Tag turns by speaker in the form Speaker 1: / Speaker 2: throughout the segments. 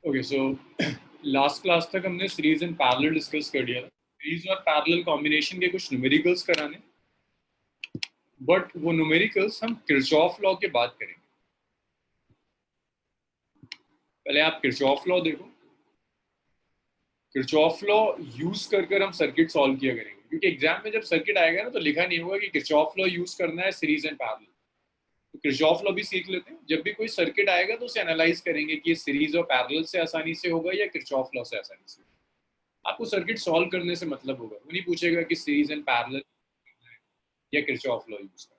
Speaker 1: Okay so last class तक हमने series and parallel discuss कर लिया था। सीरीज और पैरेलल कॉम्बिनेशन के कुछ न्यूमेरिकल्स कराने, बट वो न्यूमेरिकल्स हम किरचॉफ लॉ के बाद करेंगे। पहले आप किरचॉफ लॉ देखो। किरचॉफ लॉ यूज कर हम सर्किट सॉल्व किया करेंगे, क्योंकि एग्जाम में जब सर्किट आएगा ना तो लिखा नहीं होगा कि किरचॉफ लॉ यूज करना है सीरीज एंड पैरेलल। तो किरचॉफ लॉ भी सीख लेते हैं। जब भी कोई सर्किट आएगा तो उसे एनालाइज करेंगे कि ये सीरीज और पैरेलल से आसानी से होगा या किरचॉफ लॉ से आसानी से। आपको सर्किट सॉल्व करने से मतलब होगा, वो नहीं पूछेगा कि सीरीज एंड पैरेलल या किरचॉफ लॉ यूज करना।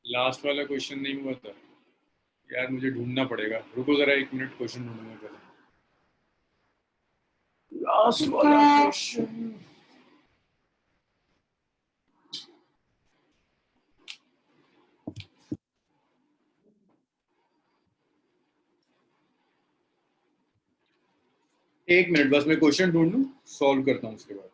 Speaker 1: लास्ट वाला क्वेश्चन नहीं हुआ था यार, मुझे ढूंढना पड़ेगा। रुको जरा 1 मिनट, क्वेश्चन ढूंढूंगा पहले। लास्ट वाला क्वेश्चन। एक मिनट बस, मैं क्वेश्चन ढूंढ लूं, सॉल्व करता हूं उसके बाद।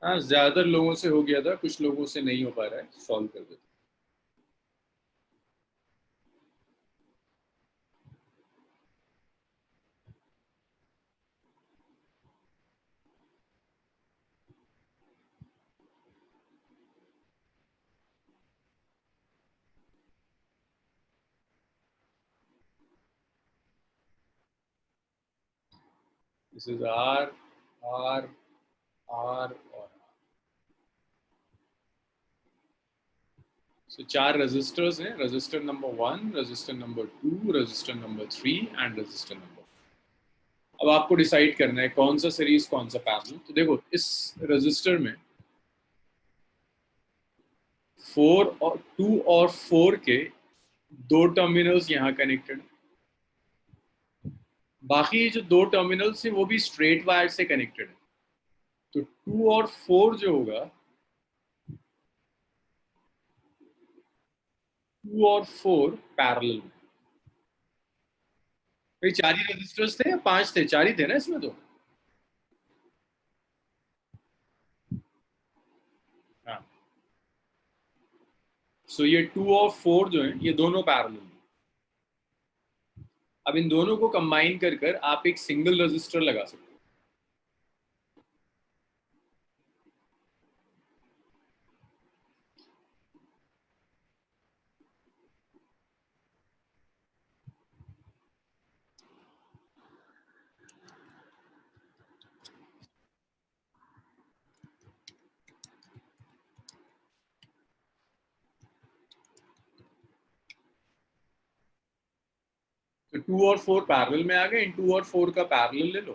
Speaker 1: हाँ, ज्यादातर लोगों से हो गया था, कुछ लोगों से नहीं हो पा रहा है। सॉल्व कर देते। This is R R R और सो 4 रजिस्टर्स हैं। Register number 1, register number 2, register number 3 and register number. अब आपको डिसाइड करना है कौन सा सीरीज कौन सा पैरेलल। तो देखो, इस रजिस्टर में 4 और 2 और 4 के 2 टर्मिनल्स यहाँ कनेक्टेड। बाकी जो 2 टर्मिनल्स हैं वो भी स्ट्रेट वायर से कनेक्टेड है। तो 2 और 4 जो होगा, 2 और 4 पैरेलल में। भाई 4 ही रजिस्टर्स थे या 5 थे? 4 ही थे ना इसमें तो। हाँ, सो ये 2 और 4 जो है ये दोनों पैरेलल में। अब इन दोनों को कंबाइन कर आप एक सिंगल रजिस्टर लगा सकते हो। तो 2 और 4 पैरेलल में आ गए। इन 2 और 4 का पैरेलल ले लो।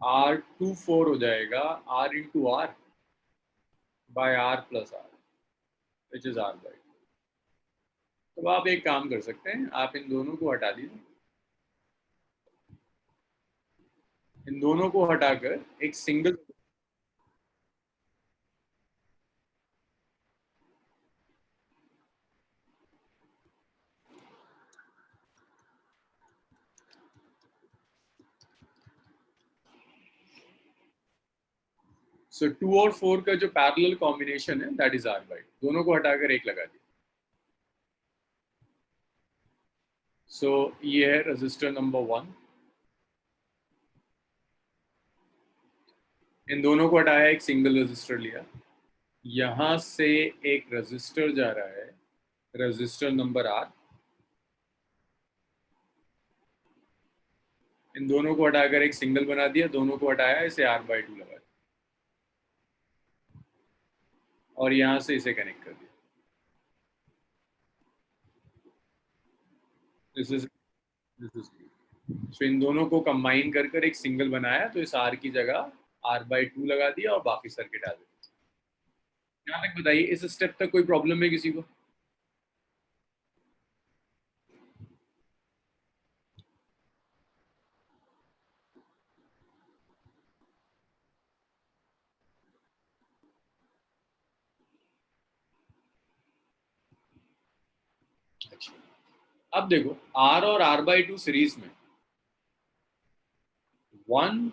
Speaker 1: R24 हो जाएगा R into R by R plus R, which is R by. तो आप एक काम कर सकते हैं, आप इन दोनों को हटा दीजिए। इन दोनों को हटाकर एक सिंगल। सो 2 और 4 का जो पैरेलल कॉम्बिनेशन है दैट इज R बाई। दोनों को हटाकर एक लगा दिया। सो ये है रजिस्टर नंबर 1। इन दोनों को हटाया, एक सिंगल रजिस्टर लिया। यहां से एक रजिस्टर जा रहा है, रजिस्टर नंबर R। इन दोनों को हटाकर एक सिंगल बना दिया। दोनों को हटाया, इसे R बाई 2 लगा दिया और यहां से इसे कनेक्ट कर दिया। दिस इज सो इन दोनों को कंबाइन कर कर एक सिंगल बनाया, तो इस आर की जगह r/2 लगा दिया और बाकी सर्किट आ गई। यहाँ तक बताइए, इस स्टेप तक कोई प्रॉब्लम है किसी को? अच्छा, अब देखो R और r/2 सीरीज में 1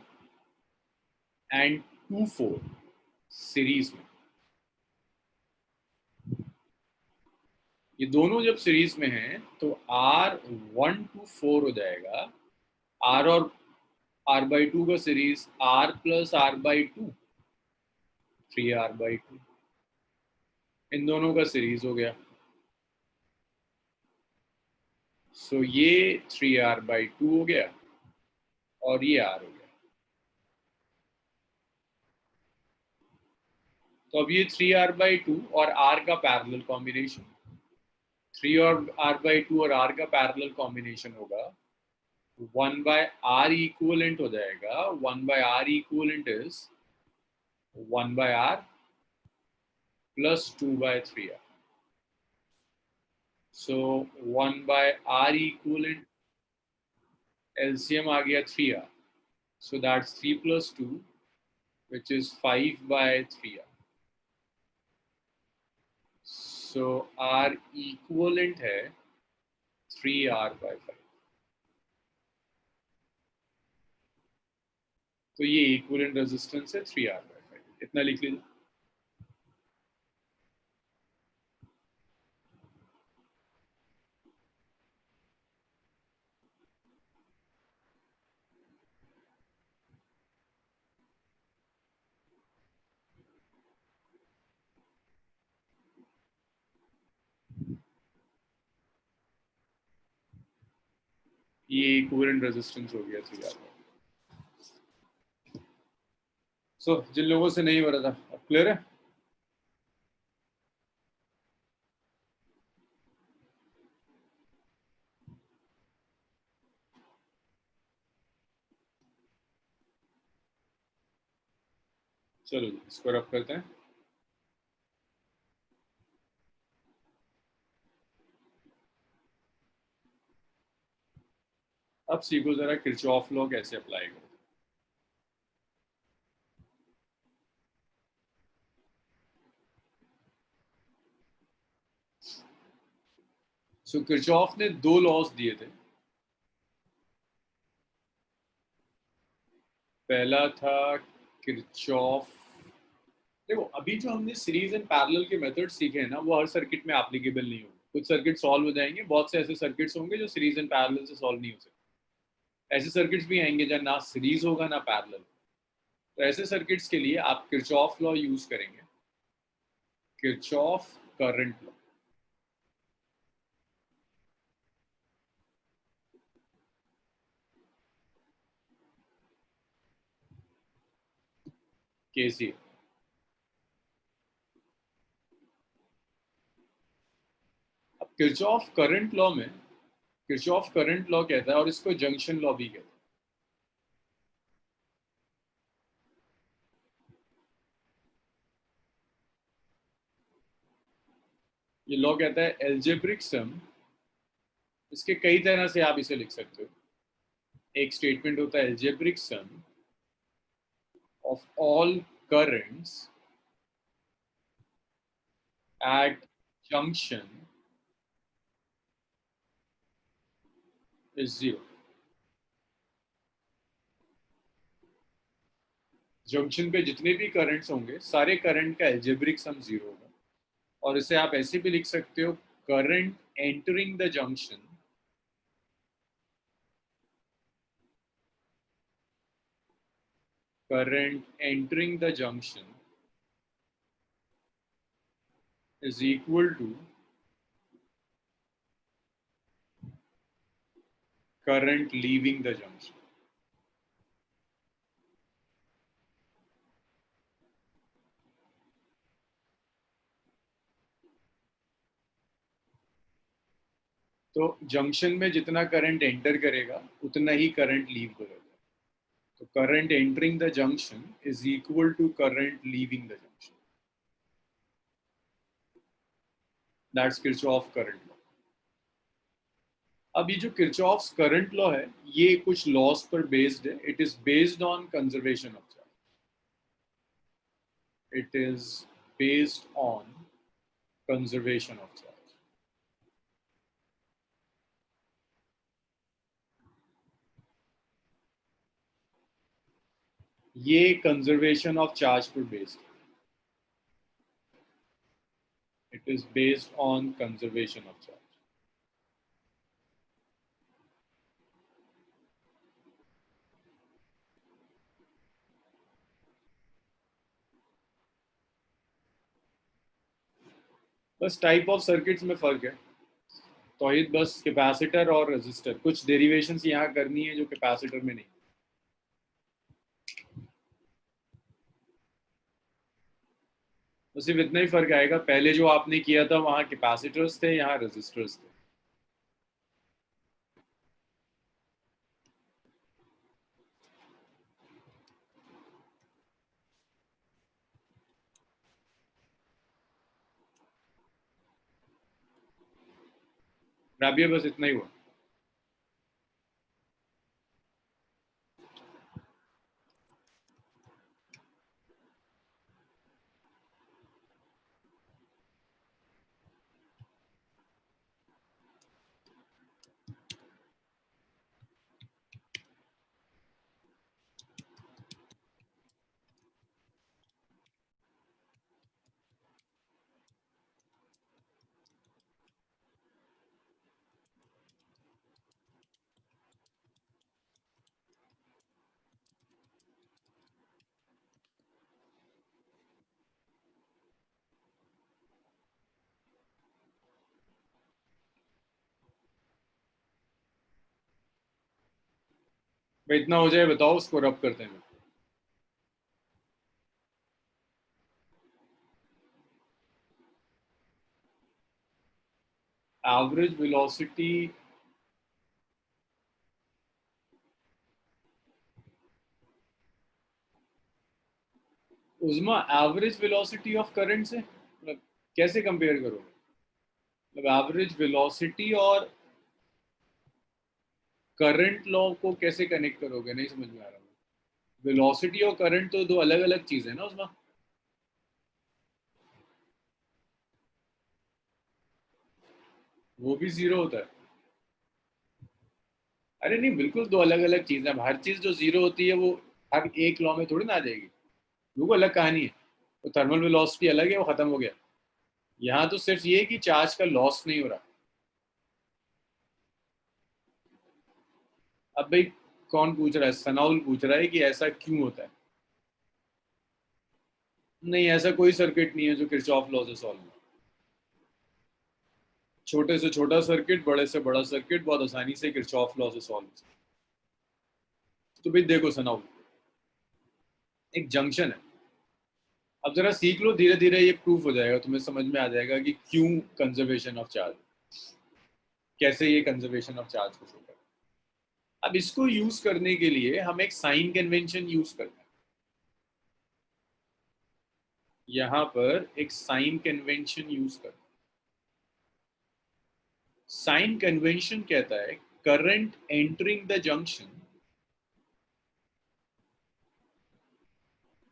Speaker 1: and 2 4 सीरीज में, ये दोनों जब सीरीज में हैं तो R1 to 4 हो जाएगा। R और r/2 का सीरीज R+r/2, 3r/2, इन दोनों का सीरीज हो गया। सो ये 3r/2 हो गया और ये r हो गया। तो अब ये 3r/2 और r का पैरेलल कॉम्बिनेशन, 3 और r/2 और r का पैरेलल कॉम्बिनेशन होगा 1/r इक्वलेंट हो जाएगा। 1/r equivalent is 1/r plus 2/3r. So 1/r equivalent LCM आ गया 3r. So that's 3 plus 2, which is 5/3r. So R equivalent है 3r/5. तो ये इक्विवेलेंट रेजिस्टेंस है 3r/5, इतना लिख लीजिए। ये इक्विवेलेंट रेजिस्टेंस हो गया 3r/5। सो जिन लोगों से नहीं हो रहा था, अब क्लियर है? चलो इसको रब करते हैं। अब सीखो जरा किरचॉफ लॉ कैसे अप्लाई करो। सो किरचॉफ ने दो लॉज दिए थे। पहला था किरचॉफ, देखो अभी जो हमने सीरीज एंड पैरेलल के मेथड सीखे हैं ना, वो हर सर्किट में एप्लीकेबल नहीं होंगे। कुछ सर्किट सॉल्व हो जाएंगे, बहुत से ऐसे सर्किट्स होंगे जो सीरीज एंड पैरेलल से सॉल्व नहीं हो सकते। ऐसे सर्किट्स भी आएंगे जहाँ ना सीरीज होगा ना पैरेलल। तो ऐसे सर्किट्स के लिए आप किरचॉफ लॉ यूज करेंगे, किरचॉफ करंट लॉ। केसीएल। अब किरचॉफ करंट लॉ कहता है, और इसको जंक्शन लॉ भी कहता है। ये लॉ कहता है एल्जेब्रिक सम, इसके कई तरह से आप इसे लिख सकते हो। एक स्टेटमेंट होता है algebraic sum of all currents at junction is zero. Junction पे जितने भी करंट्स होंगे, सारे करंट का एल्जेब्रिक सम जीरो होगा। और इसे आप ऐसे भी लिख सकते हो, current entering the junction is equal to current leaving the junction. तो जंक्शन में जितना करंट एंटर करेगा उतना ही करंट लीव करेगा. तो current entering the junction is equal to current leaving the junction. That's Kirchhoff current law. अब ये जो किरचॉफ्स करंट लॉ है ये कुछ लॉस पर बेस्ड है. It is based on conservation of charge. It is based on conservation of charge. ये conservation of charge पर बेस्ड है. It is based on conservation of charge. बस टाइप ऑफ सर्किट्स में फर्क है. तो ये बस कैपेसिटर और रेजिस्टर कुछ डेरिवेशंस यहाँ करनी है जो कैपेसिटर में नहीं. तो सिर्फ इतना ही फर्क आएगा. पहले जो आपने किया था वहाँ कैपेसिटर्स थे, यहाँ रेजिस्टर्स थे. राबिया बस इतना ही हुआ. भाई इतना हो जाए बताओ, उसको रब करते हैं. एवरेज वेलोसिटी उस्मा एवरेज वेलोसिटी ऑफ करंट से मतलब कैसे कंपेयर करोगे? मतलब एवरेज वेलोसिटी और करंट लॉ को कैसे कनेक्ट करोगे? नहीं समझ में आ रहा. वेलोसिटी और करंट तो दो अलग अलग चीज है ना उसमें. वो भी जीरो होता है. अरे नहीं, बिल्कुल दो अलग अलग चीजें हैं. हर चीज जो जीरो होती है वो हर एक लॉ में थोड़ी ना आ जाएगी. वो अलग कहानी है. तो थर्मल वेलोसिटी अलग है, वो खत्म हो गया. यहाँ तो सिर्फ ये है कि चार्ज का लॉस नहीं हो रहा. अब भाई कौन पूछ रहा है? सनाउल पूछ रहा है कि ऐसा क्यों होता है. नहीं, ऐसा कोई सर्किट नहीं है जो किरचॉफ लॉ से सॉल्व हो. छोटे से छोटा सर्किट, बड़े से बड़ा सर्किट बहुत आसानी से किरचॉफ लॉ से सॉल्व हो सकता है. तो भाई देखो सनाउल, एक जंक्शन है. अब जरा सीख लो, धीरे धीरे ये प्रूफ हो जाएगा, तुम्हें समझ में आ जाएगा कि क्यों कंजर्वेशन ऑफ चार्ज, कैसे ये कंजर्वेशन ऑफ चार्ज को शो करता है. अब इसको यूज करने के लिए हम एक साइन कन्वेंशन यूज करते हैं. यहां पर एक साइन कन्वेंशन यूज करते हैं. साइन कन्वेंशन कहता है current entering the junction,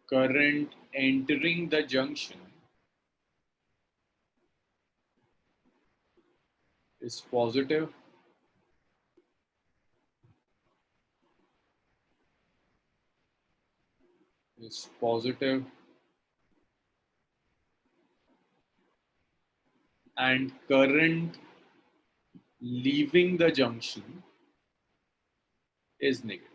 Speaker 1: current entering the junction is positive, is positive, and current leaving the junction is negative,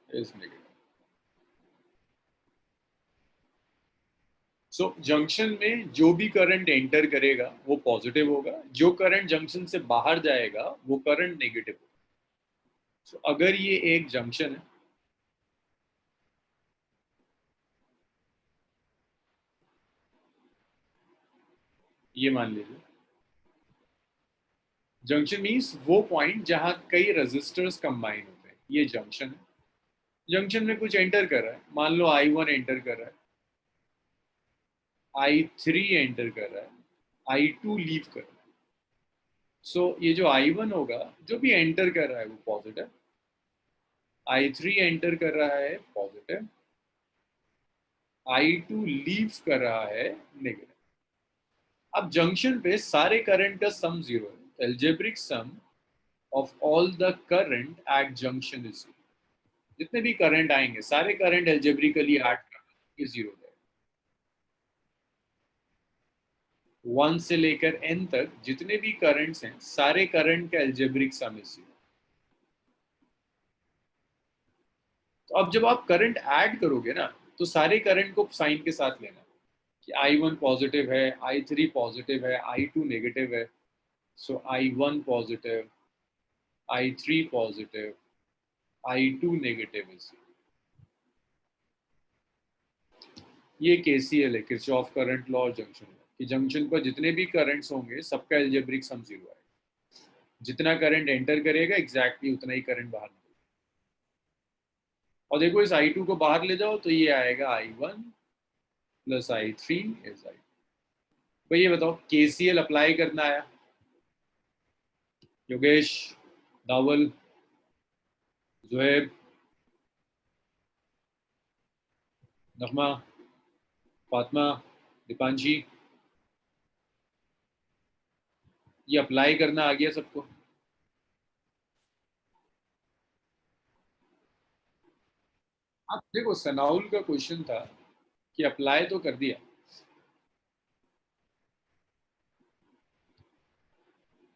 Speaker 1: is negative. So junction में जो भी करंट एंटर करेगा वो पॉजिटिव होगा, जो करंट जंक्शन से बाहर जाएगा वो करंट नेगेटिव होगा. सो अगर ये एक जंक्शन है, ये मान लीजिए जंक्शन मीन्स वो पॉइंट जहां कई रेजिस्टर्स कंबाइन होते हैं, ये जंक्शन है। जंक्शन में कुछ एंटर कर रहा है, मान लो I1 एंटर कर रहा है, I3 एंटर कर रहा है, I2 लीव कर रहा है। सो ये जो I1 होगा, जो भी एंटर कर रहा है वो पॉजिटिव, I3 एंटर कर रहा है पॉजिटिव, I2 लीव कर रहा है नेगेटिव। अब जंक्शन पे सारे करंट का सम जीरो है, algebraic sum of all the current eight junction is zero. जितने भी करंट आएंगे सारे करंट एल्जेब्रिकली ऐड करना, ये जीरो है। 1 से लेकर n तक जितने भी करंट्स हैं सारे करंट का एल्जेब्रिक सम इज जीरो। तो अब जब आप करंट ऐड करोगे ना, तो सारे करंट को साइन के साथ लेना कि I1 पॉजिटिव है, I3 पॉजिटिव है, I2 नेगेटिव है। सो I1 positive, I3 positive, I2 negative है। ये KCL है, किरचॉफ करंट लॉ और जंक्शन लॉ, कि जंक्शन पर जितने भी करंट्स होंगे सबका एल्जेब्रिक सम जीरो है। जितना करंट एंटर करेगा एग्जैक्टली उतना ही करंट बाहर निकलेगा। और देखो इस I2 को बाहर ले जाओ तो ये आएगा I1 plus I3 is I। भाई ये बताओ KCL अप्लाई करना आया? योगेश, दावल, जुएब, नगमा, फातिमा, दीपांशी, ये अप्लाई करना आ गया सबको? आप देखो सनाउल का क्वेश्चन था कि अप्लाई तो कर दिया,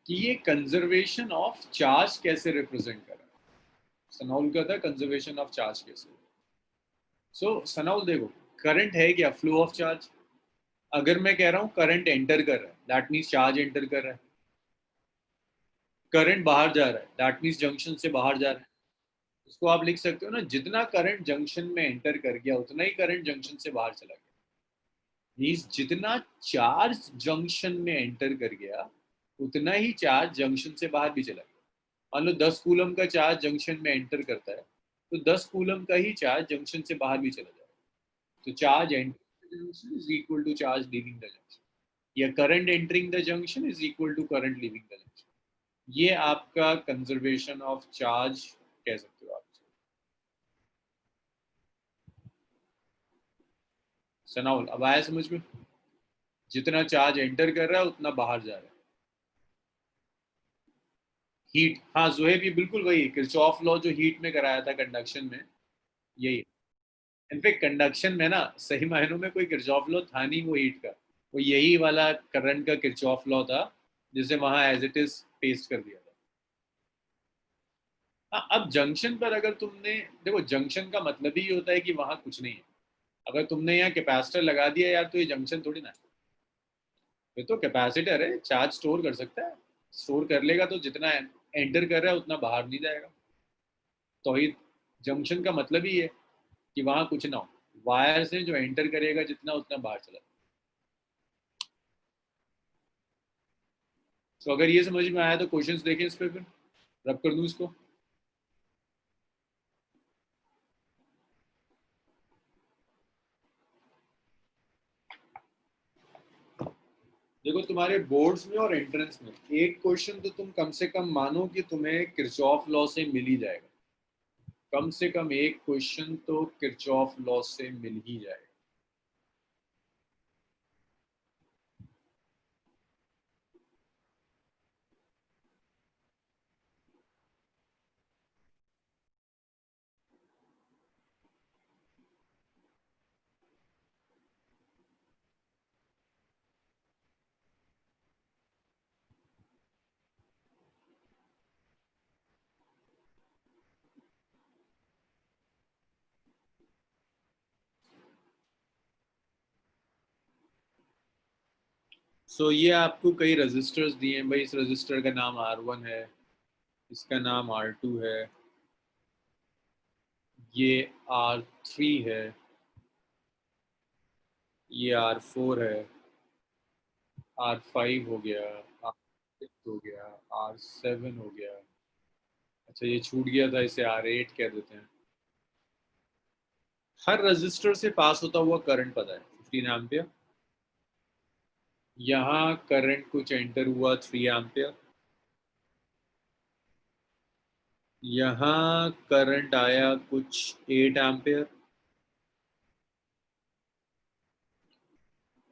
Speaker 1: कि ये कंजर्वेशन ऑफ चार्ज कैसे रिप्रेजेंट कर रहा है। सनाउल का था कंजर्वेशन ऑफ चार्ज कैसे। सो सनाउल देखो, करंट है क्या? Flow of charge. अगर मैं कह रहा हूं करंट एंटर कर रहा है, दैट मीन्स चार्ज एंटर कर रहा है। करंट बाहर जा रहा है, दैट मीन्स जंक्शन से बाहर जा रहा है। उसको आप लिख सकते हो ना, जितना करंट जंक्शन में एंटर कर गया उतना ही करंट जंक्शन से बाहर चला गया। मीन्स जितना चार्ज जंक्शन में एंटर कर गया उतना ही चार्ज जंक्शन से बाहर भी चला गया। मान लो 10 कूलम का चार्ज जंक्शन में एंटर करता है, तो 10 कूलम का ही चार्ज जंक्शन से बाहर भी चला जाएगा। तो charge entering the junction is equal to charge leaving the junction, या current entering the junction is equal to current leaving the junction. ये आपका कंजर्वेशन ऑफ चार्ज कह सकते हो आप। सनाउल अब आया समझ में? जितना चार्ज एंटर कर रहा है उतना बाहर जा रहा है। हीट, हाँ जोहेब, ये बिल्कुल वही किरचॉफ लॉ जो हीट में कराया था कंडक्शन में, यही। इनफेक्ट कंडक्शन में ना सही मायनों में कोई किरचॉफ लॉ था नहीं वो हीट का, वो यही वाला करंट का किरचॉफ लॉ था जिसे वहां एज इट इज पेस्ट कर दिया था। हाँ, अब जंक्शन पर अगर तुमने, देखो जंक्शन का मतलब ही होता है कि वहां कुछ नहीं है। अगर तुमने यहाँ कैपेसिटर लगा दिया यार, तो ये जंक्शन थोड़ी ना है। ये तो कैपेसिटर है, चार्ज स्टोर कर सकता है। स्टोर कर लेगा तो जितना एंटर कर रहा है उतना बाहर नहीं जाएगा। तो ही जंक्शन का मतलब ही है कि वहां कुछ ना हो, वायर से जो एंटर करेगा जितना उतना बाहर चला। तो अगर ये समझ में आया तो क्वेश्चंस देखें इस पे, फिर रब कर दूं इसको। देखो तुम्हारे बोर्ड्स में और एंट्रेंस में एक क्वेश्चन तो तुम कम से कम मानो कि तुम्हें किरचॉफ लॉ से मिल ही जाएगा। कम से कम एक क्वेश्चन तो किरचॉफ लॉ से मिल ही जाएगा। ये आपको कई रजिस्टर्स दिए हैं भाई। इस रजिस्टर का नाम R1 है, इसका नाम R2 है, ये R3 है, ये R4 है, R5 हो गया, R6 हो गया, R7 हो गया। अच्छा ये छूट गया था, इसे R8 कह देते हैं। हर रजिस्टर से पास होता हुआ करंट पता है 15 एम्पियर। यहाँ करंट कुछ एंटर हुआ 3 एम्पियर। यहाँ करंट आया कुछ 8 एम्पियर।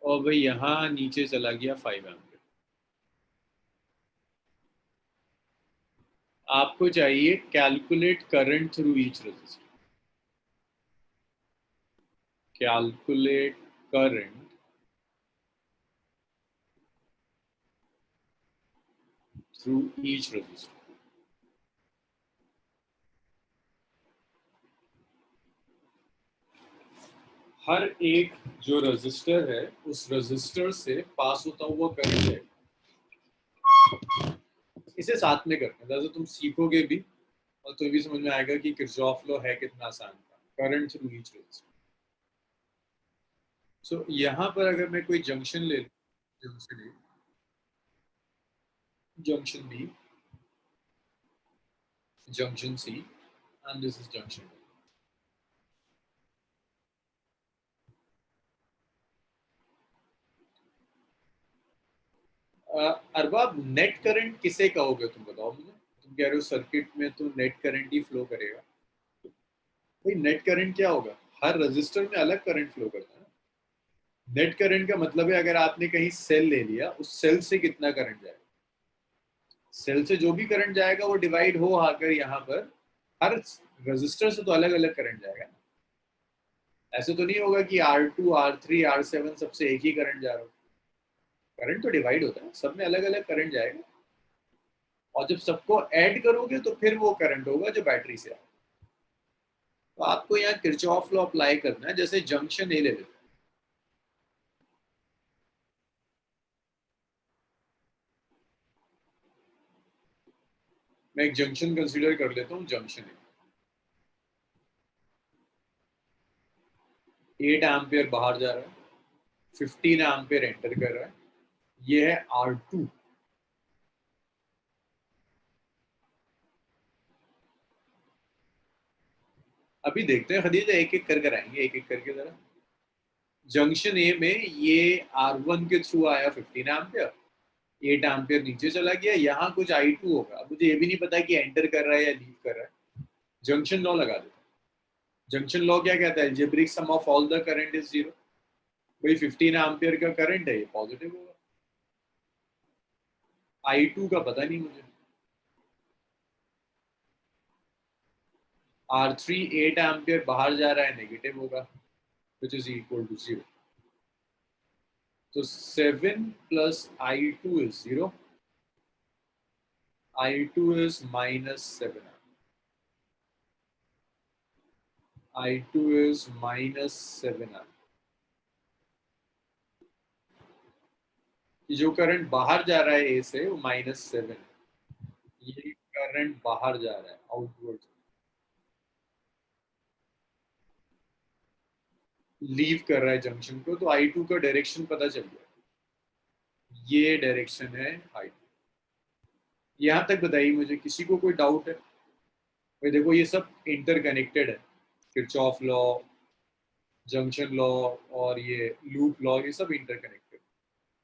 Speaker 1: और भाई यहाँ नीचे चला गया 5 एम्पियर। आपको चाहिए calculate current through each resistor. Calculate current through each resistor. हर एक जो रजिस्टर है उस रजिस्टर से पास होता हुआ करंट है, इसे साथ में करते हैं। जैसे तुम सीखोगे भी और तो भी समझ में आएगा कि किरचॉफ लॉ है कितना आसान था। Current through each resistor. So यहाँ पर अगर मैं कोई जंक्शन ले लूं, junction A, junction B, junction C and this is junction D. अरबाब नेट करंट किसे कहोगे तुम बताओ मुझे। तुम कह रहे हो सर्किट में तो नेट करंट ही फ्लो करेगा। भाई नेट करंट क्या होगा? हर रजिस्टर में अलग करंट फ्लो करता है। नेट करंट का मतलब है अगर आपने कहीं सेल ले लिया, उस सेल से कितना करंट जाएगा। सेल से जो भी करंट जाएगा वो डिवाइड हो आकर यहाँ पर हर रजिस्टर से तो अलग अलग करंट जाएगा। ऐसे तो नहीं होगा कि R2 R3 R7 सबसे एक ही करंट जा रहा हो। करंट तो डिवाइड होता है, सब में अलग अलग करंट जाएगा। और जब सबको ऐड करोगे तो फिर वो करंट होगा जो बैटरी से आए। तो आपको यहाँ किरचॉफ लॉ अप्लाई करना है। जैसे जंक्शन ए ले लेते हैं। मैं एक जंक्शन कंसीडर कर लेता हूँ, जंक्शन ए। 8 एम्पियर बाहर जा रहा है, 15 एम्पियर एंटर कर रहा है। ये है R2। अभी देखते हैं खदीजा, एक एक करके आएंगे, एक एक करके जरा। जंक्शन ए में ये R1 के थ्रू आया 15 एम्पियर। 8 एम्पियर नीचे चला गया। यहाँ कुछ I2 होगा। अब मुझे ये भी नहीं पता कि एंटर कर रहा है या लीव कर रहा है। जंक्शन लॉ लगा देते हैं। जंक्शन लॉ क्या कहता है? Algebraic sum of all the current is zero. भाई 15 एम्पियर का करंट है, ये पॉजिटिव होगा। I2 का पता नहीं मुझे। R3 8 एम्पियर बाहर जा रहा है, नेगेटिव होगा, which is equal to zero. तो 7 plus I2 is zero. I2 is minus 7. I2 is minus 7. जो करंट बाहर जा रहा है ए से वो -7 है। ये करंट बाहर जा रहा है, आउटवर्ड लीव कर रहा है जंक्शन को। तो I2 का डायरेक्शन पता चल गया। ये डायरेक्शन है I2। यहाँ तक बताइए मुझे, किसी को कोई डाउट है? भाई देखो ये सब इंटरकनेक्टेड है। किरचॉफ लॉ, जंक्शन लॉ और ये लूप लॉ, ये सब इंटरकनेक्टेड।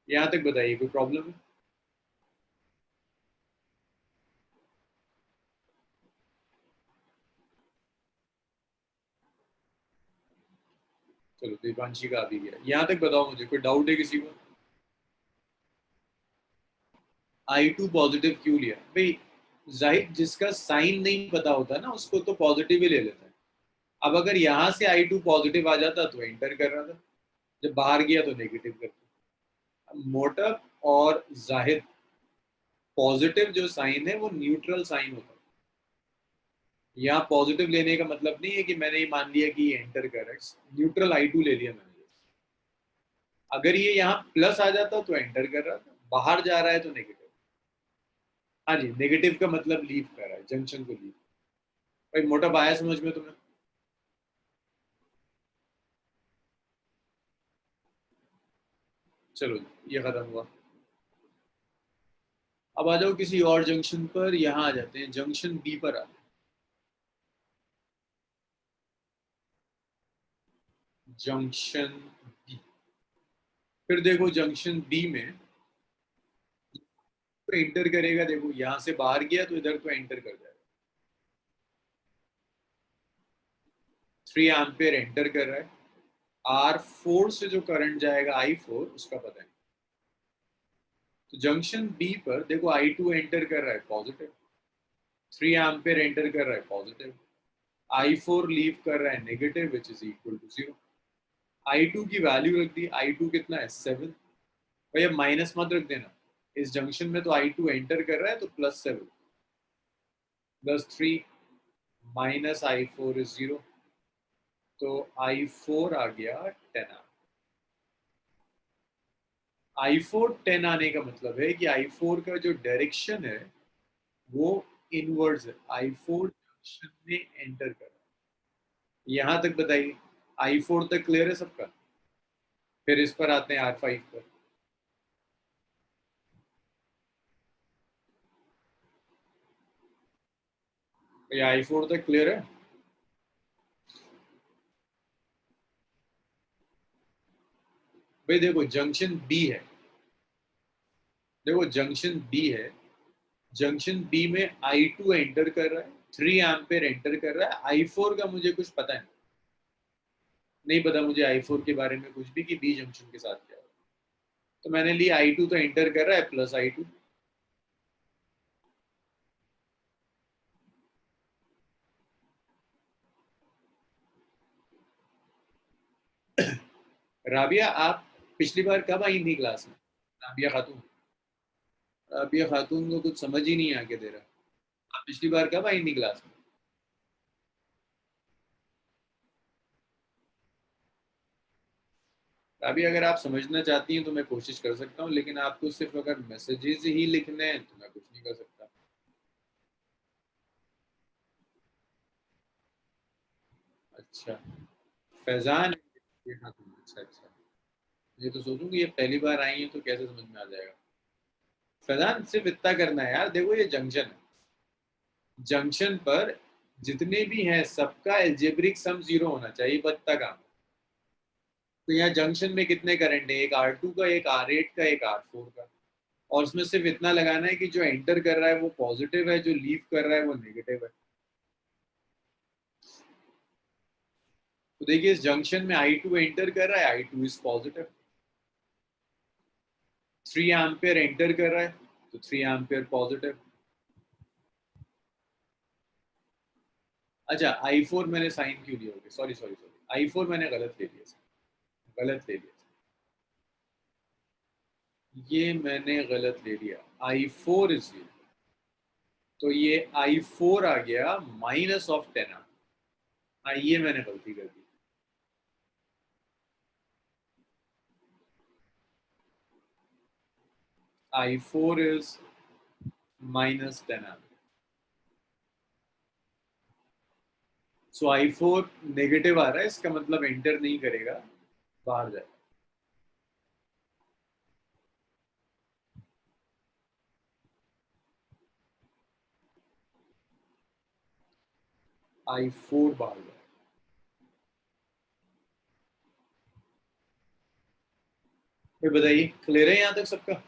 Speaker 1: यहाँ तक बताइए कोई प्रॉब्लम है? चलो दीपांशी का आ भी गया। यहाँ तक बताओ मुझे, कोई डाउट है किसी को? I2 पॉजिटिव क्यों लिया भाई? जाहिर जिसका साइन नहीं पता होता ना उसको तो पॉजिटिव ही ले लेता है। अब अगर यहाँ से I2 पॉजिटिव आ जाता तो एंटर कर रहा था, जब बाहर गया तो नेगेटिव करता। मोटा और जाहिर पॉजिटिव जो साइन है वो न्यूट्रल साइन होता है। यहाँ पॉजिटिव लेने का मतलब नहीं है कि मैंने ये मान लिया कि ये एंटर कर रहा है। न्यूट्रल I2 ले लिया मैंने। अगर ये यहाँ प्लस आ जाता तो एंटर कर रहा था, बाहर जा रहा है तो नेगेटिव। हाँ जी, नेगेटिव का मतलब लीव कर रहा है, जंक्शन को लीव। भाई मोटा आया समझ में तुम्हें? चलो ये खत्म हुआ। अब आ जाओ किसी और जंक्शन पर, यहाँ आ जाते हैं, जंक्शन बी पर आते हैं। जंक्शन बी, फिर देखो जंक्शन बी में तो एंटर करेगा, देखो यहाँ से बाहर गया तो इधर तो एंटर कर जाएगा। 3 एम्पियर एंटर कर रहा है। R4 से जो करंट जाएगा I4, उसका पता नहीं। तो जंक्शन बी पर देखो I2 एंटर कर रहा है, पॉजिटिव। 3 एम्पियर एंटर कर रहा है, पॉजिटिव। I4 लीव कर रहा है, negative, which is equal to 0। I2 की वैल्यू रख दी, I2 कितना है, 7। भैया माइनस मत रख देना, इस जंक्शन में तो I2 एंटर कर रहा है, तो +7 +3 -I4 इज 0। तो I4 आ गया 10। I4 10 आने का मतलब है कि I4 का जो डायरेक्शन है वो इनवर्ड्स है, I4 जंक्शन में एंटर कर रहा है। यहां तक बताइए, I4 तक क्लियर है सबका। फिर इस पर आते हैं R5 पर। ये I4 तक क्लियर है। भाई देखो जंक्शन बी है, देखो जंक्शन बी है, जंक्शन बी में I2 एंटर कर रहा है, 3 एम्पियर एंटर कर रहा है। I4 का मुझे कुछ पता नहीं पता मुझे I4 के बारे में कुछ भी, कि बी जंक्शन के साथ क्या है। तो मैंने लिया I2 तो एंटर कर रहा है, +I2। राबिया, आप पिछली बार कब आई थी क्लास में? राबिया खातून, राबिया खातून को कुछ समझ ही नहीं आके दे रहा। आप पिछली बार कब आई थी क्लास में? राबिया, अगर आप समझना चाहती हैं तो मैं कोशिश कर सकता हूँ, लेकिन आपको सिर्फ अगर मैसेजेस ही लिखने हैं तो मैं कुछ नहीं कर सकता। अच्छा, फैजान, ये खातून, अच्छा अच्छा। ये तो सोचूंगी ये पहली बार आई है तो कैसे समझ में आ जाएगा। फैजान सिर्फ इतना करना है यार, देखो ये जंक्शन है, जंक्शन पर जितने भी हैं सबका एल्जेब्रिक सम 0 होना चाहिए, बत्ता काम। तो यहाँ जंक्शन में कितने करंट है, एक R2 का, एक R8 का, एक R4 का। और उसमें सिर्फ इतना लगाना है कि जो एंटर कर रहा है वो पॉजिटिव है, जो लीव कर रहा है वो नेगेटिव है। तो देखिए इस जंक्शन में I2 एंटर कर रहा है, I2 is positive. 3 ampere enter कर रहा है, तो 3 एम्पियर पॉजिटिव। अच्छा, I4 मैंने साइन क्यों लिया, होगा, सॉरी सॉरी सॉरी, I4 मैंने गलत ले लिया, गलत ले लिया, ये मैंने गलत ले लिया। I4 इज 0, तो ये I4 आ गया -10। हाँ, ये मैंने गलती कर दी। I4 is -10। So I4 negative आ रहा है, इसका मतलब एंटर नहीं करेगा, बाहर जाएगा। I4 बाहर जाएगा। फिर बताइए क्लियर है यहाँ तक सबका?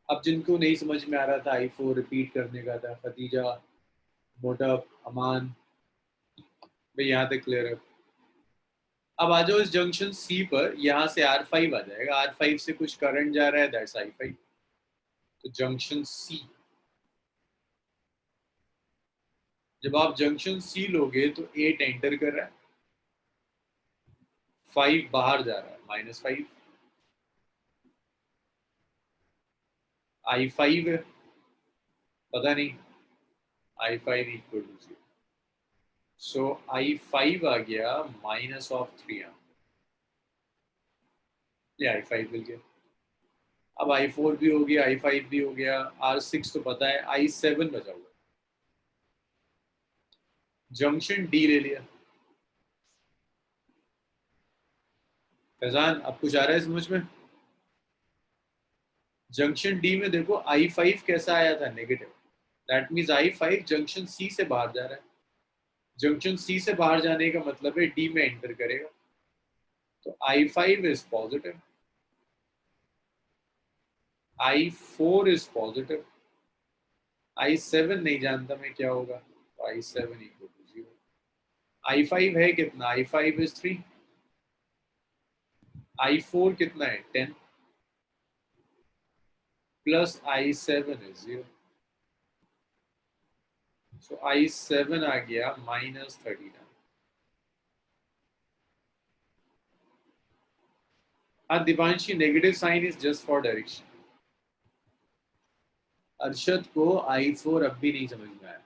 Speaker 1: अब जिनको नहीं समझ में आ रहा था I4 रिपीट करने का था, खतीजा, मोटप, अमान, भाई यहाँ तक क्लियर है। अब आ जाओ इस जंक्शन सी पर, यहाँ से R5 आ जाएगा, R5 से कुछ करंट जा रहा है, दैट्स I5। तो जंक्शन सी, जब आप जंक्शन सी लोगे तो 8 एंटर कर रहा है, 5 बाहर जा रहा है, -5। I5 है, पता नहीं, I5 equal to 0। So I5 आ गया -3 एम, ये I5 मिल गया। अब I4 भी हो गया, I5 भी हो गया, R6 तो पता है, I7 बचा हुआ। जंक्शन डी ले लिया। फैजान अब कुछ आ रहा है समझ में? जंक्शन डी में देखो I5 कैसा आया था, negative. That means I5 junction C से बाहर जा रहा है। जंक्शन सी से बाहर जाने का मतलब है डी में एंटर करेगा, तो I5 is positive, I4 is positive, I7 नहीं जानता मैं क्या होगा, तो I7 इक्वल टू 0। I5 है कितना, I5 इज 3, I4 कितना है 10, plus I7 is 0, so I7 आ गया -39। हाँ Divanshi, negative sign is just for direction. Arshad को I4 अब भी नहीं समझ में आया।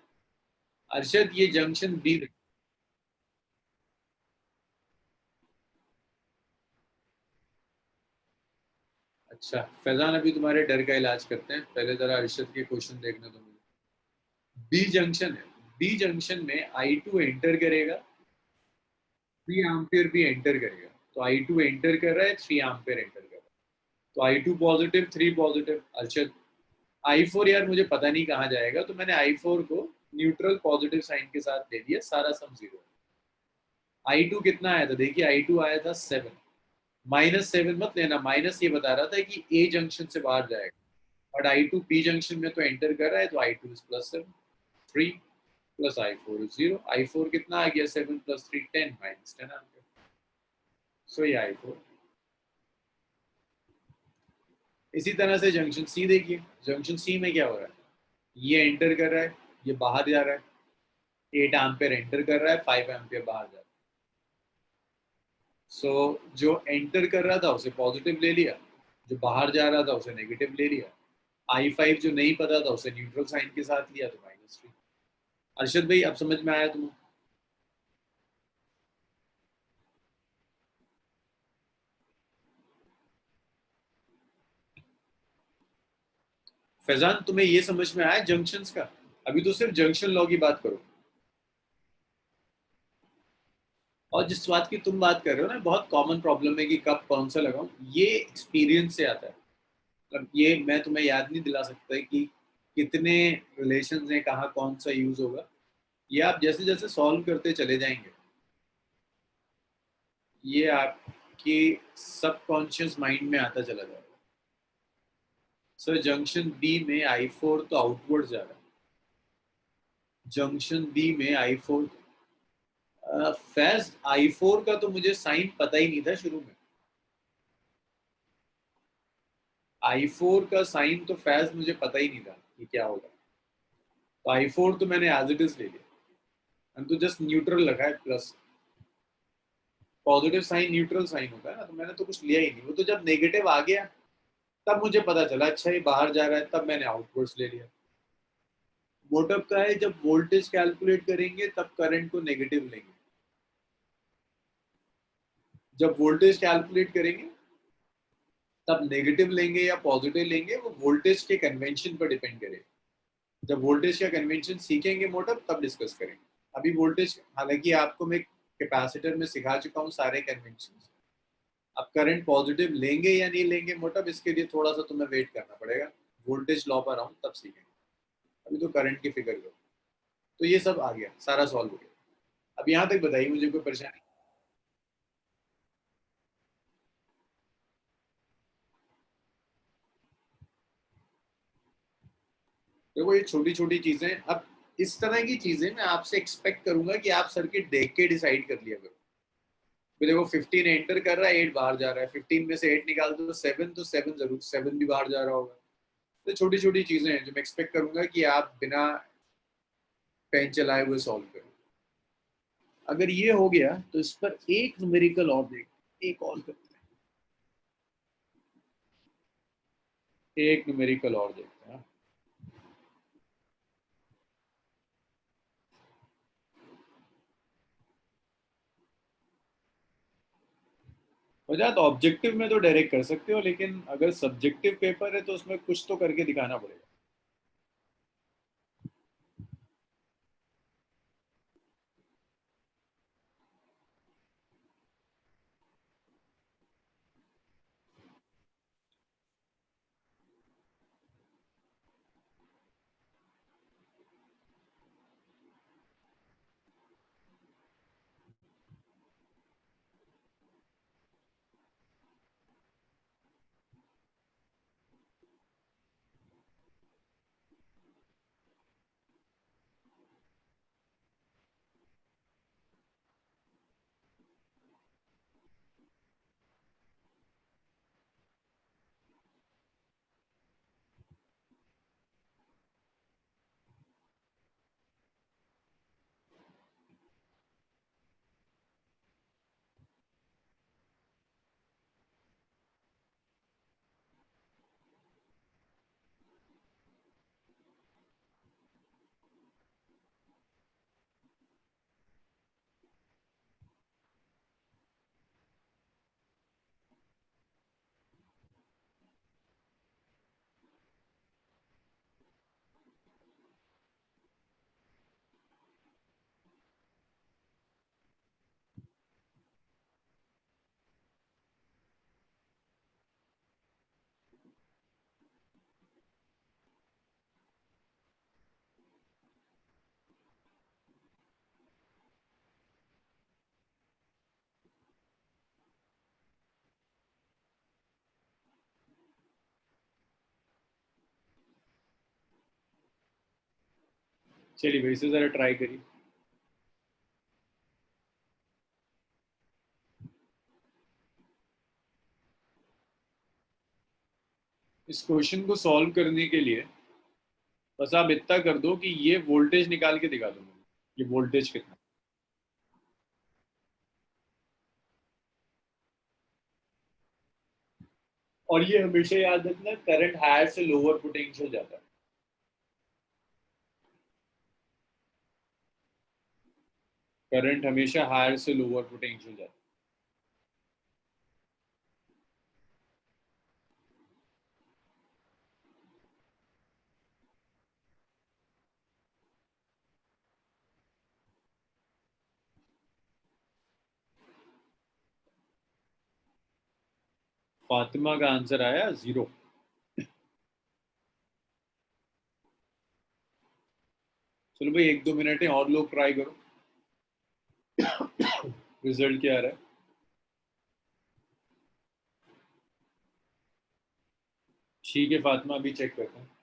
Speaker 1: अरशद ये जंक्शन बी, अच्छा फैजान अभी तुम्हारे डर का इलाज करते हैं, पहले जरा अरशद के क्वेश्चन देखने दो मुझे। बी जंक्शन है, बी जंक्शन में I2 एंटर करेगा, 3 एम्पियर भी एंटर करेगा, तो I2 एंटर कर रहा है, 3 एम्पियर एंटर कर रहा है, तो I2 positive 3 positive. Arshad I4 यार मुझे पता नहीं कहाँ जाएगा, तो मैंने I4 को न्यूट्रल पॉजिटिव साइन के साथ दे दिया, सारा सम 0। I2 कितना आया था, देखिए I2 आया था 7, -7 मत लेना, माइनस ये बता रहा था कि ए जंक्शन से बाहर जाएगा, बट I2 बी जंक्शन में तो एंटर कर रहा है, तो I2 is +7, 3 plus I4 is 0। I4 कितना आ गया, 7 + 3 10, -10 आ गया, सो ये I4। इसी तरह से जंक्शन सी देखिए, जंक्शन सी में क्या हो रहा है, ये एंटर कर रहा है, ये बाहर जा रहा है, 8 एम्पियर एंटर कर रहा है, 5 एम्पियर बाहर जा रहा है। सो जो एंटर कर रहा था उसे पॉजिटिव ले लिया, जो बाहर जा रहा था उसे नेगेटिव ले लिया, I5 जो नहीं पता था उसे न्यूट्रल साइन के साथ लिया, तो -3। अरशद भाई अब समझ में आया तुम्हें? फैजान तुम्हें ये समझ में आया जंक्शंस का? अभी तो सिर्फ जंक्शन लॉ की बात करो, और जिस बात की तुम बात कर रहे हो ना, बहुत कॉमन प्रॉब्लम है कि कब कौन सा लगाऊं, ये एक्सपीरियंस से आता है। मतलब ये मैं तुम्हें याद नहीं दिला सकता कि कितने रिलेशन हैं, कहाँ कौन सा यूज होगा, ये आप जैसे जैसे सॉल्व करते चले जाएंगे, ये आपके सबकॉन्शियस माइंड में आता चला जाएगा। सर जंक्शन बी में I4 तो आउटवर्ड जा रहा है, जंक्शन बी में I4, फैज I4 का तो मुझे साइन पता ही नहीं था शुरू में, I4 का साइन तो फैज मुझे पता ही नहीं था कि क्या होगा, तो I4 तो मैंने एज इट इज ले लिया, मैंने तो जस्ट न्यूट्रल लगा है plus. Positive sign neutral sign होता है ना, तो मैंने तो कुछ लिया ही नहीं, वो तो जब नेगेटिव आ गया तब मुझे पता चला अच्छा ये बाहर जा रहा है, तब मैंने आउटवर्ड्स ले लिया। मोटिव का है जब वोल्टेज कैलकुलेट करेंगे तब करंट को नेगेटिव लेंगे, जब वोल्टेज कैलकुलेट करेंगे तब नेगेटिव लेंगे या पॉजिटिव लेंगे, वो वोल्टेज के कन्वेंशन पर डिपेंड करेगा। जब वोल्टेज का कन्वेंशन सीखेंगे मोटिव तब डिस्कस करेंगे। अभी वोल्टेज, हालांकि आपको मैं कैपेसिटर में सिखा चुका हूँ सारे कन्वेंशन। अब करंट पॉजिटिव लेंगे या नहीं लेंगे मोटिव, इसके लिए थोड़ा सा तुम्हें वेट करना पड़ेगा, वोल्टेज लॉ पर आऊँ तब सीखेंगे। अभी तो करंट की फिगर करो, तो ये सब आ गया, सारा सॉल्व हो गया। अब यहाँ तक बताइए मुझे कोई परेशानी? देखो ये छोटी छोटी चीजें, अब इस तरह की चीजें मैं आपसे एक्सपेक्ट करूंगा कि आप सर्किट देख के डिसाइड कर लिया करो। तो देखो 15 एंटर कर रहा है, 8 बाहर जा रहा है, 15 में से 8 निकाल दो तो 7, तो 7 जरूर 7 भी बाहर जा रहा होगा। तो छोटी छोटी चीजें हैं जो मैं एक्सपेक्ट करूंगा कि आप बिना पेन चलाए हुए सॉल्व करो। अगर ये हो गया तो इस पर एक न्यूमेरिकल और देख, एक और करते हैं, एक न्यूमेरिकल और देखते हैं। हो जाए तो ऑब्जेक्टिव में तो डायरेक्ट कर सकते हो, लेकिन अगर सब्जेक्टिव पेपर है तो उसमें कुछ तो करके दिखाना पड़ेगा। चलिए भाई इसे जरा ट्राई करिए। इस क्वेश्चन को सॉल्व करने के लिए बस आप इतना कर दो कि ये वोल्टेज निकाल के दिखा दो मुझे, ये वोल्टेज कितना। और ये हमेशा याद रखना, करंट हायर से लोअर पोटेंशियल जाता है। करंट हमेशा हायर से लोअर पोटेंशियल जाता है। फातिमा का आंसर आया 0। चलो भाई 1-2 मिनट है और लोग ट्राई करो। रिजल्ट क्या आ रहा है? ठीक है फातिमा, अभी चेक करते हैं।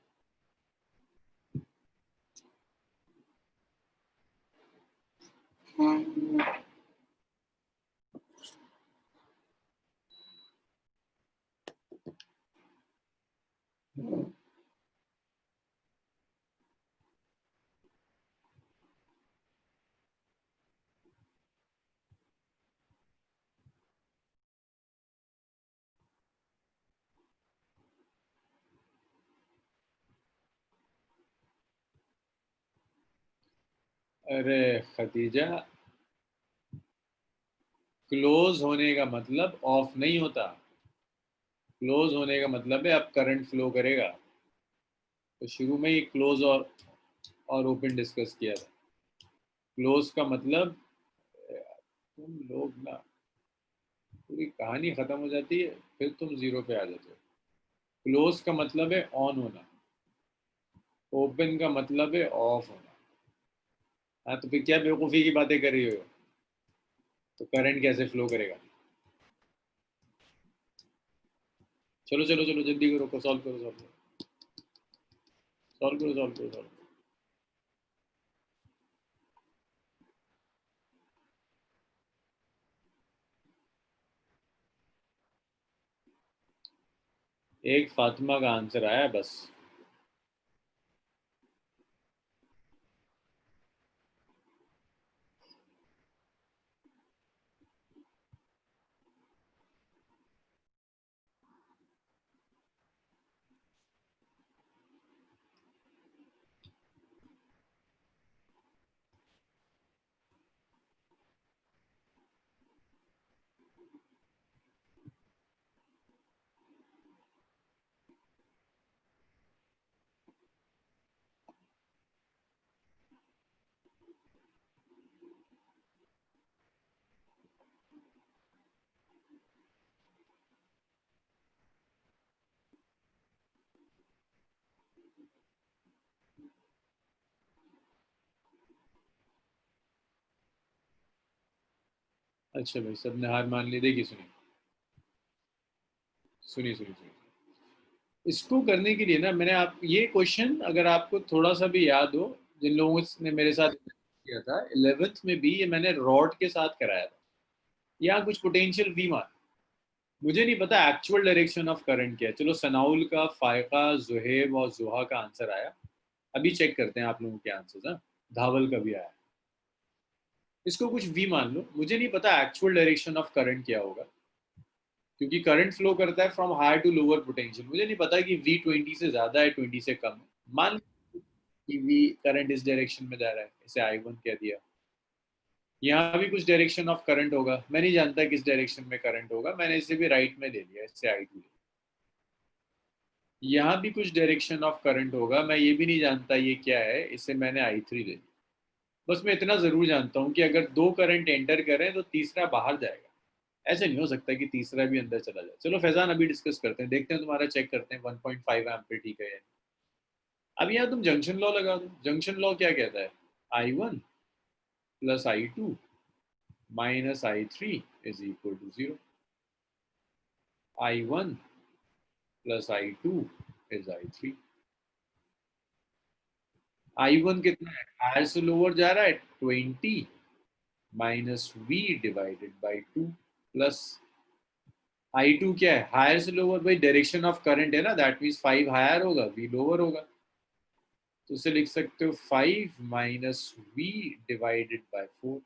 Speaker 1: अरे खतीजा, क्लोज होने का मतलब ऑफ नहीं होता। क्लोज होने का मतलब है अब करंट फ्लो करेगा। तो शुरू में ही क्लोज और ओपन डिस्कस किया था। क्लोज का मतलब, तुम लोग ना, पूरी कहानी खत्म हो जाती है फिर तुम जीरो पे आ जाते हो। क्लोज का मतलब है ऑन होना, ओपन का मतलब है ऑफ होना। हाँ तो फिर क्या बेवकूफ़ी की बातें कर रही हो? तो करंट कैसे फ्लो करेगा? चलो चलो चलो जल्दी करो, सॉल्व करो सॉल्व करो सॉल्व करो सॉल्व करो सॉल्व करो। एक फातिमा का आंसर आया बस। अच्छा भाई सबने हार मान ली। देखिए सुनिए सुनिए सुनिए सुनिए। इसको करने के लिए ना मैंने आप ये क्वेश्चन अगर आपको थोड़ा सा भी याद हो, जिन लोगों ने मेरे साथ किया था 11th में भी, ये मैंने रॉड के साथ कराया था। यहाँ कुछ पोटेंशियल वी मान, मुझे नहीं पता एक्चुअल डायरेक्शन ऑफ करंट क्या है। चलो सनाउल का, फायका, जुहेब और जुहा का आंसर आया। अभी चेक करते हैं आप लोगों के आंसर। हाँ, धावल का भी आया। इसको कुछ वी मान लो, मुझे नहीं पता एक्चुअल डायरेक्शन ऑफ करंट क्या होगा, क्योंकि करंट फ्लो करता है from higher to lower potential. मुझे नहीं पता कि वी 20 से ज्यादा है 20 से कम है। मान कि वी करंट इस डायरेक्शन में जा रहा है, इसे I1 कह दिया। यहाँ भी कुछ डायरेक्शन ऑफ करंट होगा, मैं नहीं जानता किस डायरेक्शन में करंट होगा, मैंने इसे भी राइट में ले लिया, इससे I2 ले। यहाँ भी कुछ डायरेक्शन ऑफ करंट होगा, मैं ये भी नहीं जानता ये क्या है, इसे मैंने I3 ले लिया। बस मैं इतना जरूर जानता हूँ कि अगर दो करंट एंटर करें तो तीसरा बाहर जाएगा। ऐसे नहीं हो सकता कि तीसरा भी अंदर चला जाए। चलो फैजान अभी डिस्कस करते हैं, देखते हैं तुम्हारा, चेक करते हैं 1.5 एम्पीयर ठीक है। अब यहाँ तुम जंक्शन लॉ लगा दो। जंक्शन लॉ क्या कहता है? I1 plus I2 minus I3 is equal to 0। I1 plus I2 is I3। I1 कितना है, हायर से लोअर जा रहा है 20 minus V divided by 2 plus I2 क्या है, हायर से लोअर, भाई डायरेक्शन ऑफ करंट है ना, दैट मीन्स 5 हायर होगा, वी लोअर होगा, तो उसे लिख सकते हो 5 minus V divided by 4।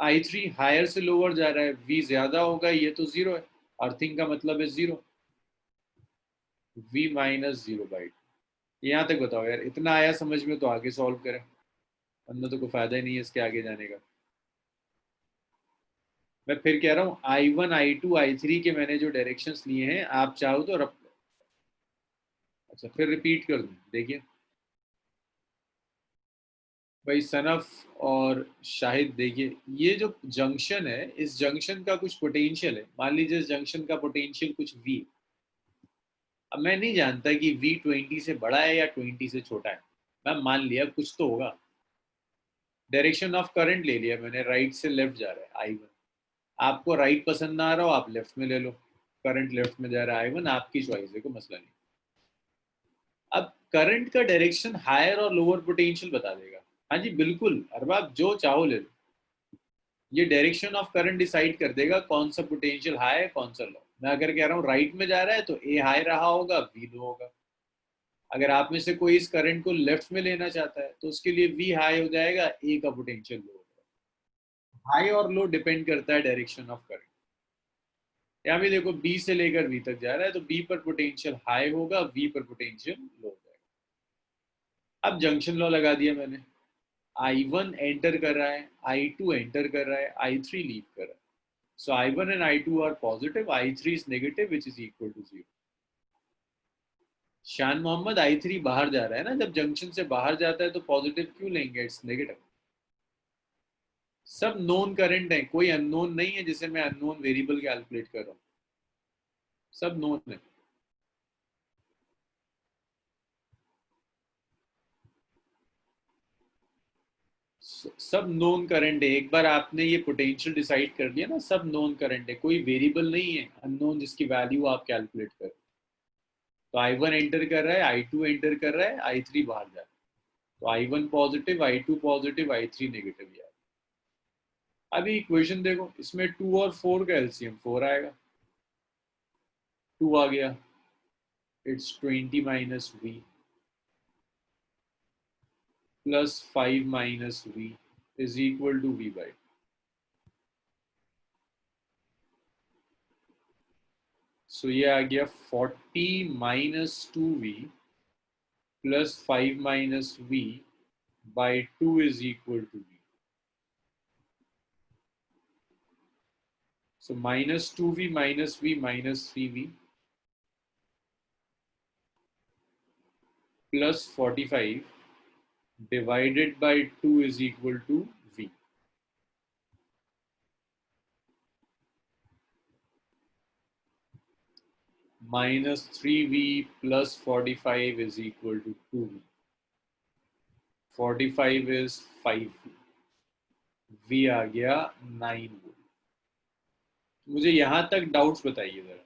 Speaker 1: I3 higher से लोअर जा रहा है, वी ज्यादा होगा, ये तो जीरो है, अर्थिंग का मतलब है zero, V minus zero by. यहाँ तक बताओ यार, इतना आया समझ में तो आगे सॉल्व करें, वरना तो कोई फायदा ही नहीं है इसके आगे जाने का। मैं फिर कह रहा हूँ I1 I2 I3 के मैंने जो डायरेक्शंस लिए हैं, आप चाहो तो अच्छा फिर रिपीट कर दूं, देखिए भाई सनफ और शाहिद, देखिए ये जो जंक्शन है, इस जंक्शन का कुछ पोटेंशियल है, मान लीजिए इस जंक्शन का पोटेंशियल कुछ V। अब मैं नहीं जानता कि V 20 से बड़ा है या 20 से छोटा है, मैं मान लिया कुछ तो होगा। डायरेक्शन ऑफ करंट ले लिया मैंने, राइट से लेफ्ट जा रहा है I1। आपको राइट पसंद ना आ रहा हो, आप लेफ्ट में ले लो, करंट लेफ्ट में जा रहा है I1, आपकी चॉइस है, कोई मसला नहीं। अब करंट का डायरेक्शन हायर और लोअर पोटेंशियल बता देगा। हाँ जी बिल्कुल, अरब आप जो चाहो ले लो, ये डायरेक्शन ऑफ करंट डिसाइड कर देगा कौन सा पोटेंशियल हाई है कौन सा लो। मैं अगर कह रहा हूँ राइट में जा रहा है तो ए हाई रहा होगा, वी लो होगा। अगर आप में से कोई इस करंट को लेफ्ट में लेना चाहता है तो उसके लिए वी हाई हो जाएगा, ए का पोटेंशियल लो होगा। हाई और लो डिपेंड करता है डायरेक्शन ऑफ करंट। यहाँ भी देखो बी से लेकर वी तक जा रहा है, तो बी पर पोटेंशियल हाई होगा, वी पर पोटेंशियल लो हो जाएगा। अब जंक्शन लॉ लगा दिया मैंने, I1 एंटर कर रहा है, I2 एंटर कर रहा है, I3 लीव कर रहा है। So I1 and I2 are positive, I3 is negative, which is equal to 0. शान मोहम्मद I3 बाहर जा रहा है ना, जब जंक्शन से बाहर जाता है तो पॉजिटिव क्यों लेंगे, इट्स नेगेटिव। सब नोन करंट है, कोई अननोन नहीं है जिसे मैं अननोन वेरिएबल कैलकुलेट कर रहा हूँ, सब नोन है। सब नोन करंट है, एक बार आपने ये पोटेंशियल डिसाइड कर लिया ना, सब नोन करंट है, कोई वेरिएबल नहीं है अननोन जिसकी वैल्यू आप कैलकुलेट कर। तो I1 एंटर कर रहा है, I2 एंटर कर रहा है, I3 बाहर जा रहा है, तो I1 positive, I2 positive, I3 negative. यार अभी इक्वेशन देखो, इसमें 2 और 4 का एलसीएम 4 आएगा, 2 आ गया, it's 20 minus V plus 5 minus V is equal to V by. So ये आ गया 40 minus 2v plus 5 minus V by 2 is equal to V. So minus 2v minus V minus 3v plus 45 divided by 2 is equal to v. Minus 3v plus 45 is equal to 2v. 45 is 5v. v आ गया 9 volt. मुझे यहां तक doubts बताइए जरा,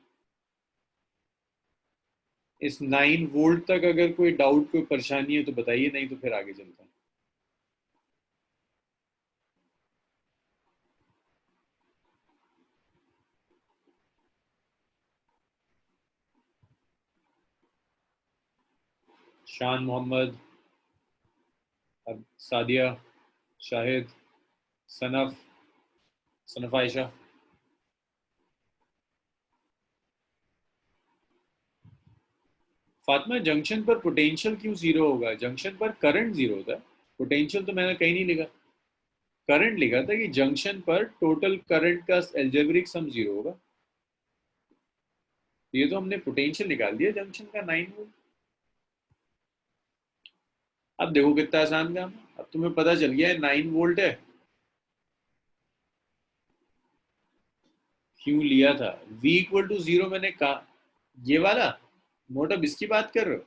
Speaker 1: इस 9 volt तक अगर कोई डाउट कोई परेशानी है तो बताइए, नहीं तो फिर आगे चलता हूँ। शान मोहम्मद, सादिया, शाहिद, सनफ, सनफ आयशा। फातिमा, जंक्शन पर पोटेंशियल क्यों जीरो होगा, जंक्शन पर करंट जीरो होता है, पोटेंशियल तो मैंने कहीं नहीं लिखा। करंट लिखा था कि जंक्शन पर टोटल करंट का एल्जेब्रिक सम जीरो होगा। ये तो हमने पोटेंशियल निकाल दिया जंक्शन का 9 वोल्ट। अब देखो कितना आसान काम, अब तुम्हें पता चल गया है 9 वोल्ट है। क्यों लिया था, v इक्वल टू जीरो मैंने कहा, ये वाला मोटअप इसकी बात कर रहे हो।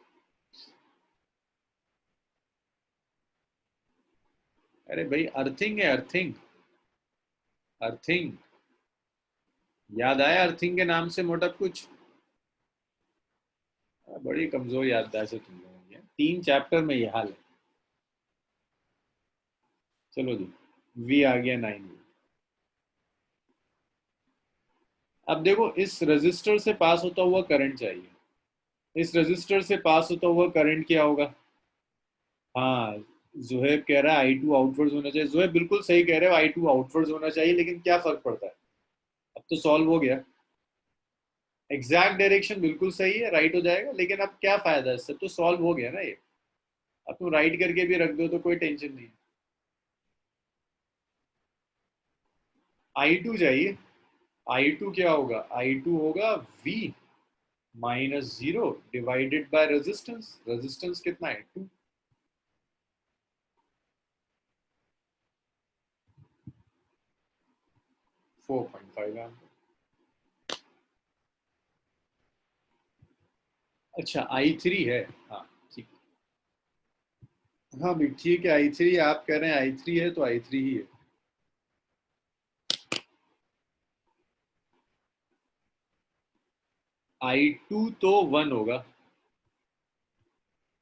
Speaker 1: अरे भाई अर्थिंग है, अर्थिंग, अर्थिंग, याद आया अर्थिंग के नाम से मोटअप कुछ। बड़ी कमजोर याददाश्त है तुम लोगों की। है, 3 चैप्टर में ये हाल है। चलो जी, वी आ गया 9 वोल्ट। अब देखो, इस रजिस्टर से पास होता हुआ करंट चाहिए। इस रजिस्टर से पास होता हुआ करंट क्या होगा? हाँ, जुहैब कह रहा है आई टू आउटवर्ड्स होना चाहिए। जुहैब बिल्कुल सही कह रहे हो, आई टू आउटवर्ड्स होना चाहिए, लेकिन क्या फर्क पड़ता है? अब तो सॉल्व हो गया। एग्जैक्ट डायरेक्शन बिल्कुल सही है, राइट हो जाएगा, लेकिन अब क्या फायदा है इससे? तो सॉल्व हो गया ना ये। अब तुम राइट करके भी रख दो तो कोई टेंशन नहीं है। आई टू चाहिए। आई टू क्या होगा? आई टू होगा V minus zero divided by resistance. Resistance कितना है? 2। 4.5 एम्प। अच्छा, आई थ्री है। हाँ ठीक। हाँ भी ठीक है, आई थ्री आप कह रहे हैं, आई थ्री है तो आई थ्री ही है। आई टू तो 1 होगा।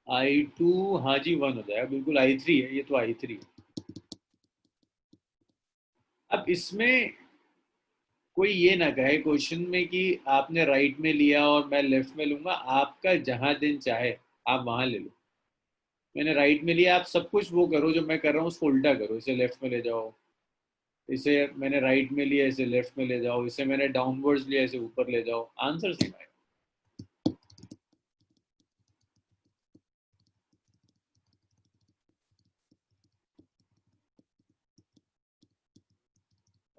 Speaker 1: आई टू, हाँ जी 1 हो जाएगा बिल्कुल। आई थ्री है ये, तो आई थ्री। अब इसमें कोई ये ना कहे क्वेश्चन में कि आपने राइट में लिया और मैं लेफ्ट में लूंगा। आपका जहां दिन चाहे आप वहां ले लो। मैंने राइट में लिया, आप सब कुछ वो करो जो मैं कर रहा हूँ, उसको उल्टा करो। इसे लेफ्ट में ले जाओ, इसे मैंने राइट में लिया, इसे लेफ्ट में ले जाओ, इसे मैंने डाउनवर्ड्स लिया, इसे ऊपर ले जाओ, आंसर सेम आएगा।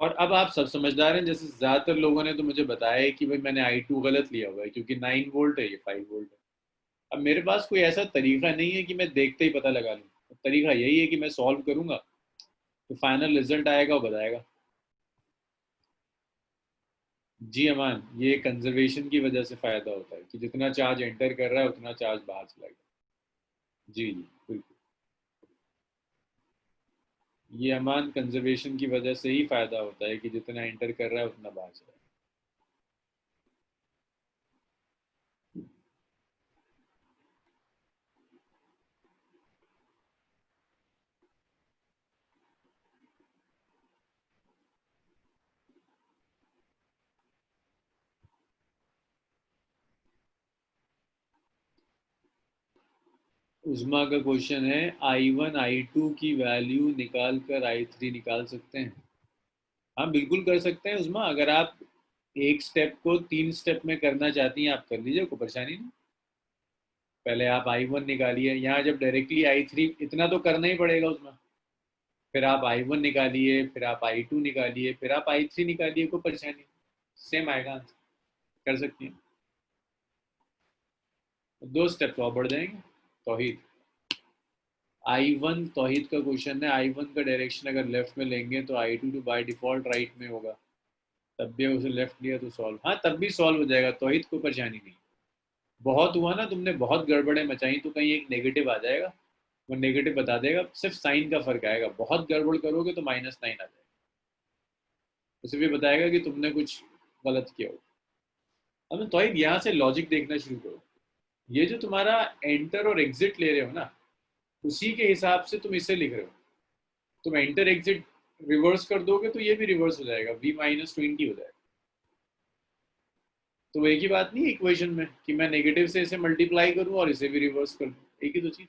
Speaker 1: और अब आप सब समझदार हैं। जैसे ज्यादातर लोगों ने तो मुझे बताया है कि भाई मैंने आई टू गलत लिया हुआ है, क्योंकि 9 वोल्ट है, ये 5 वोल्ट है। अब मेरे पास कोई ऐसा तरीका नहीं है कि मैं देखते ही पता लगा लूँ। तरीका यही है कि मैं सॉल्व करूंगा, तो फाइनल रिजल्ट आएगा वो बताएगा। जी अमान, ये कंजर्वेशन की वजह से फायदा होता है कि जितना चार्ज एंटर कर रहा है उतना चार्ज बाहर चला गया। जी जी बिल्कुल। ये अमान, कंजर्वेशन की वजह से ही फायदा होता है कि जितना एंटर कर रहा है उतना बाहर चला गया। उस्मा का क्वेश्चन है, आई वन आई टू की वैल्यू निकाल कर आई थ्री निकाल सकते हैं? हाँ बिल्कुल कर सकते हैं उस्मा। अगर आप एक स्टेप को 3 स्टेप में करना चाहती हैं, आप कर लीजिए, कोई परेशानी नहीं। पहले आप आई वन निकालिए, यहाँ जब डायरेक्टली आई थ्री, इतना तो करना ही पड़ेगा उसमें। फिर आप आई वन निकालिए, फिर आप आई टू निकालिए, फिर आप आई थ्री निकालिए, कोई परेशानी नहीं। सेम आएगा आंसर। कर सकती हैं। 2 स्टेप्स और बढ़ जाएंगे। तौहीद, आई वन तौहीद का क्वेश्चन है। आई वन का डायरेक्शन अगर लेफ्ट में लेंगे तो आई टू तो बाय डिफॉल्ट राइट में होगा। तब भी उसे लेफ्ट लिया तो सॉल्व, हाँ तब भी सॉल्व हो जाएगा। तौहीद, कोई परेशानी नहीं। बहुत हुआ ना, तुमने बहुत गड़बड़े मचाई तो कहीं एक नेगेटिव आ जाएगा, वो नेगेटिव बता देगा, सिर्फ साइन का फर्क आएगा। बहुत गड़बड़ करोगे तो -9 आ जाएगा। उसे भी बताएगा कि तुमने कुछ गलत किया हो। अब तो यहाँ से लॉजिक देखना शुरू करो। ये जो तुम्हारा एंटर और एग्जिट ले रहे हो ना, उसी के हिसाब से तुम इसे लिख रहे हो। तुम एंटर एग्जिट रिवर्स कर दोगे तो ये भी रिवर्स हो जाएगा, V-20 हो जाएगा। तो एक ही बात नहीं है इक्वेशन में कि मैं नेगेटिव से इसे मल्टीप्लाई करूं और इसे भी रिवर्स कर दूं, एक ही तो चीज।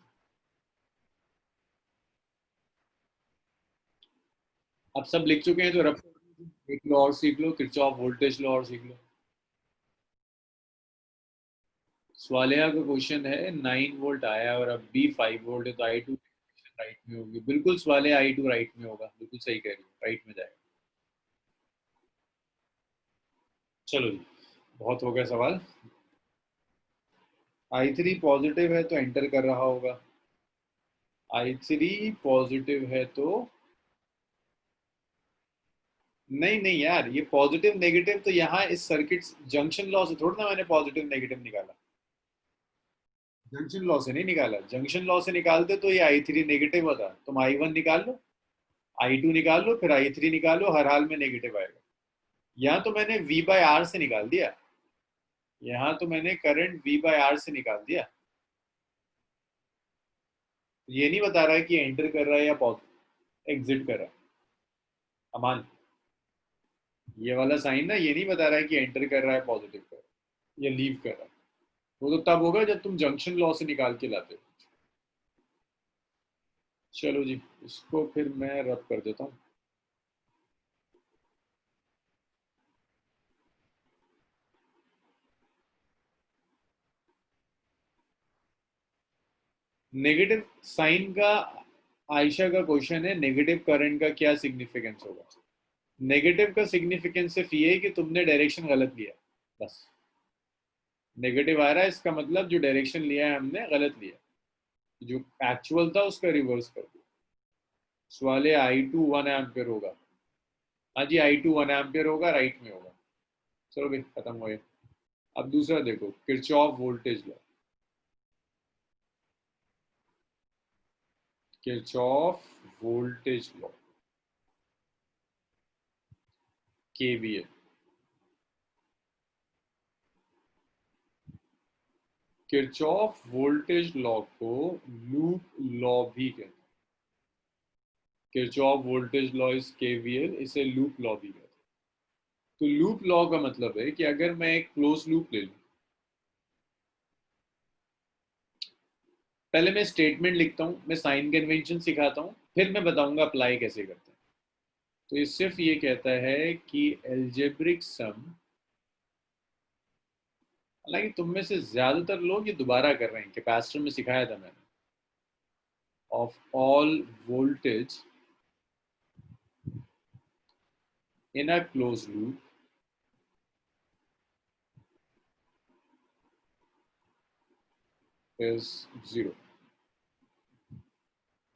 Speaker 1: आप सब लिख चुके हैं तो रफ एक लो और सीख लो, किरचॉफ वोल्टेज लो और सीख लो। स्वालिया का क्वेश्चन है, 9 वोल्ट आया और अब भी 5 वोल्ट है, तो आई टू राइट में होगी। बिल्कुल स्वालिया, आई टू राइट में होगा, बिल्कुल सही कह रही है, राइट में जाएगा। चलो जी, बहुत हो गया सवाल। आई थ्री पॉजिटिव है तो एंटर कर रहा होगा। आई थ्री पॉजिटिव है तो, नहीं नहीं यार, ये पॉजिटिव नेगेटिव तो यहाँ इस सर्किट जंक्शन लॉ से थोड़ा ना मैंने पॉजिटिव नेगेटिव निकाला। जंक्शन लॉ से नहीं निकाला। जंक्शन लॉ से निकालते तो ये आई थ्री नेगेटिव होता। तुम आई वन निकाल लो, आई टू निकाल लो, फिर आई थ्री निकालो, हर हाल में नेगेटिव आएगा। यहाँ तो मैंने V बाय आर से निकाल दिया। यहाँ तो मैंने करंट V बाय आर से निकाल दिया। ये नहीं बता रहा है कि एंटर कर रहा है या एग्जिट कर रहा है। अमान, ये वाला साइन ना ये नहीं बता रहा है कि एंटर कर रहा है, पॉजिटिव कर रहा है या लीव कर रहा है। वो तो तब होगा जब तुम जंक्शन लॉ से निकाल के लाते हो। चलो जी, इसको फिर मैं रब कर देता हूँ। नेगेटिव साइन का आयशा का क्वेश्चन है, नेगेटिव करंट का क्या सिग्निफिकेंस होगा। नेगेटिव का सिग्निफिकेंस सिर्फ ये है कि तुमने डायरेक्शन गलत लिया, बस। नेगेटिव आ रहा है इसका मतलब जो डायरेक्शन लिया है हमने गलत लिया, जो एक्चुअल था उसका रिवर्स कर दिया। सवाल है I2 1 एम्पियर होगा। हाँ जी, I2 1 एम्पियर होगा, राइट में होगा। चलो भाई, खत्म हो गया। अब दूसरा देखो, Kirchhoff voltage law. Kirchhoff voltage law, KVL। Kirchhoff voltage law को लूप लॉ भी कहते हैं। Kirchhoff voltage law is KVL, इसे लूप लॉ भी कहते हैं। तो लूप लॉ का मतलब है कि अगर मैं एक क्लोज लूप ले लूं, पहले मैं स्टेटमेंट लिखता हूं, मैं साइन कन्वेंशन सिखाता हूं, फिर मैं बताऊंगा अप्लाई कैसे करते हैं। तो ये सिर्फ ये कहता है कि एल्जेब्रिक सम, हालांकि तुम में से ज्यादातर लोग ये दोबारा कर रहे हैं, कैपेसिटर में सिखाया था मैंने, of all voltage in a close loop is zero.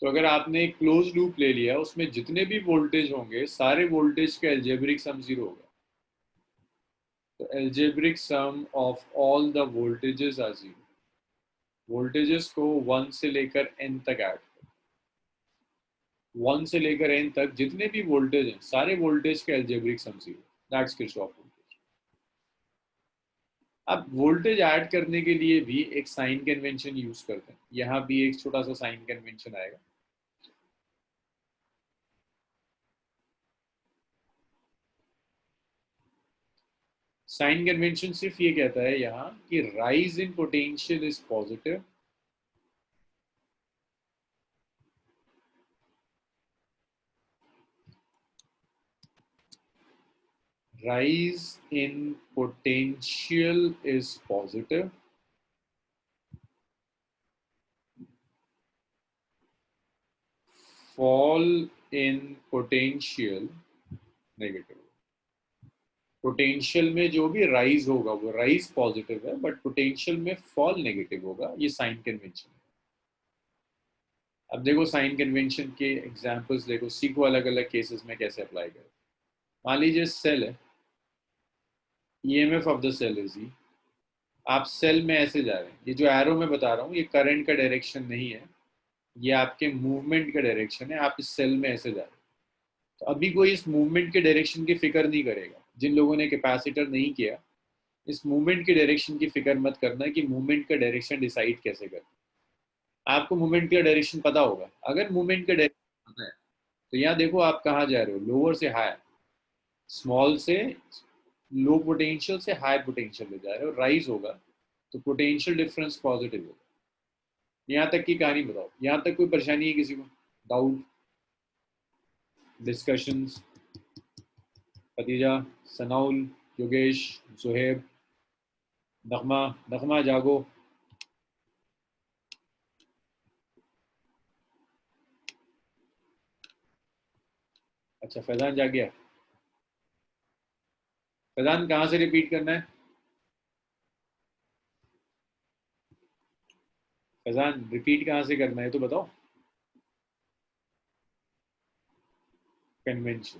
Speaker 1: तो अगर आपने एक क्लोज लूप ले लिया, उसमें जितने भी वोल्टेज होंगे सारे वोल्टेज का एल्जेब्रिक सम जीरो होगा। तो algebraic sum of all the voltages are zero. Voltages को 1 से लेकर n तक ऐड, 1 से लेकर n तक जितने भी वोल्टेज हैं सारे वोल्टेज का algebraic sum zero. That's Kirchhoff voltage. अब वोल्टेज ऐड करने के लिए भी एक साइन कन्वेंशन यूज करते हैं, यहाँ भी एक छोटा सा साइन कन्वेंशन आएगा। साइन कन्वेंशन सिर्फ ये कहता है यहाँ कि rise in potential is positive, rise in potential is positive, fall in potential negative। Potential में जो भी राइज होगा वो राइज पॉजिटिव है, बट पोटेंशियल में फॉल नेगेटिव होगा। ये साइन कन्वेंशन है। अब देखो साइन कन्वेंशन के एग्जांपल्स देखो, सीखो अलग अलग केसेस में कैसे अप्लाई करें। मान लीजिए सेल है, EMF of the cell is E. आप सेल में ऐसे जा रहे हैं, ये जो एरो में बता रहा हूँ ये करंट का डायरेक्शन नहीं है, ये आपके मूवमेंट का डायरेक्शन है। आप इस सेल में ऐसे जा रहे हैं, तो अभी कोई इस मूवमेंट के डायरेक्शन की फिक्र नहीं करेगा। जिन लोगों ने कैपेसिटर नहीं किया, इस मूवमेंट के डायरेक्शन की फिक्र मत करना कि मूवमेंट का डायरेक्शन डिसाइड कैसे करना। आपको मूवमेंट का डायरेक्शन पता होगा। अगर मूवमेंट का डायरेक्शन पता है तो यहाँ देखो आप कहाँ जा रहे हो, लोअर से हाई, स्मॉल से लो पोटेंशियल से हाई पोटेंशियल ले जा रहे हो, राइज होगा तो पोटेंशियल डिफरेंस पॉजिटिव होगा। यहाँ तक की कहानी बताओ, यहाँ तक कोई परेशानी है किसी को, डाउट, डिस्कशंस? खदीजा, सनाउल, योगेश, सुहेब, नगमा, नगमा जागो। अच्छा, फैजान जाग गया। फैजान कहाँ से रिपीट करना है? फैजान रिपीट कहाँ से करना है तो बताओ। कन्वेंशन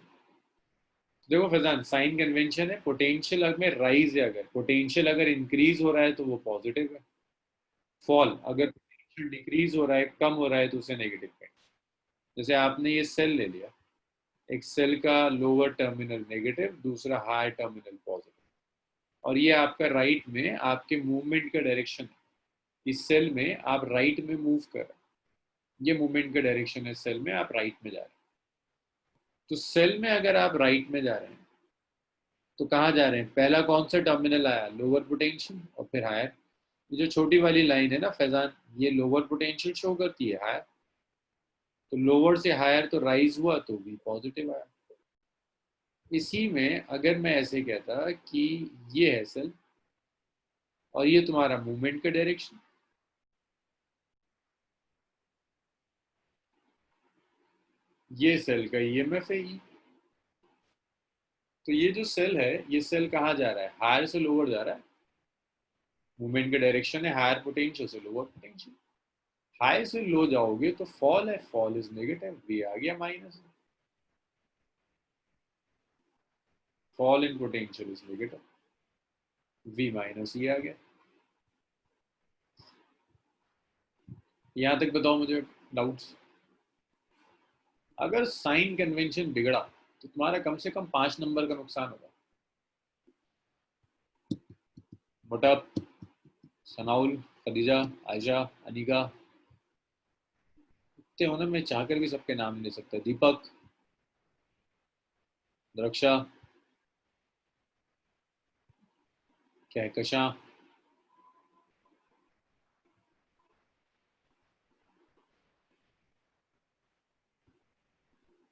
Speaker 1: देखो फैजान, साइन कन्वेंशन है, पोटेंशियल अगर राइज है, अगर पोटेंशियल अगर इंक्रीज हो रहा है तो वो पॉजिटिव है। फॉल अगर पोटेंशियल डिक्रीज हो रहा है, कम हो रहा है, तो उसे नेगेटिव है। जैसे आपने ये सेल ले लिया, एक सेल का लोअर टर्मिनल नेगेटिव, दूसरा हाई टर्मिनल पॉजिटिव, और ये आपका राइट में आपके मूवमेंट का डायरेक्शन। इस सेल में आप राइट में मूव कर रहे हैं, ये मूवमेंट का डायरेक्शन है सेल में, आप राइट में जा रहे हैं। तो सेल में अगर आप राइट में जा रहे हैं तो कहाँ जा रहे हैं, पहला कौन सा टर्मिनल आया, लोअर पोटेंशियल और फिर हायर। ये जो छोटी वाली लाइन है ना फैजान, ये लोअर पोटेंशियल शो करती है हायर, तो लोअर से हायर तो राइज हुआ तो भी पॉजिटिव आया। इसी में अगर मैं ऐसे कहता कि ये है सेल और ये तुम्हारा मूवमेंट का डायरेक्शन, ये सेल का ईएमएफ है ई, तो ये जो सेल है ये सेल कहाँ जा रहा है, हायर से लोअर जा रहा है। मूवमेंट का डायरेक्शन है हायर पोटेंशियल से लोअर पोटेंशियल। हाई से लो जाओगे तो फॉल है, फॉल इज नेगेटिव, वी आ गया minus. Fall in potential is negative, V minus E आ गया। यहां तक बताओ मुझे डाउट्स। अगर साइन कन्वेंशन बिगड़ा तो तुम्हारा कम से कम 5 नंबर का नुकसान होगा। बट अब सनाउल, खदीजा, आयशा, अनिका, इतने होना मैं चाहकर भी सबके नाम नहीं ले सकता। दीपक, दरक्षा, कहकशां,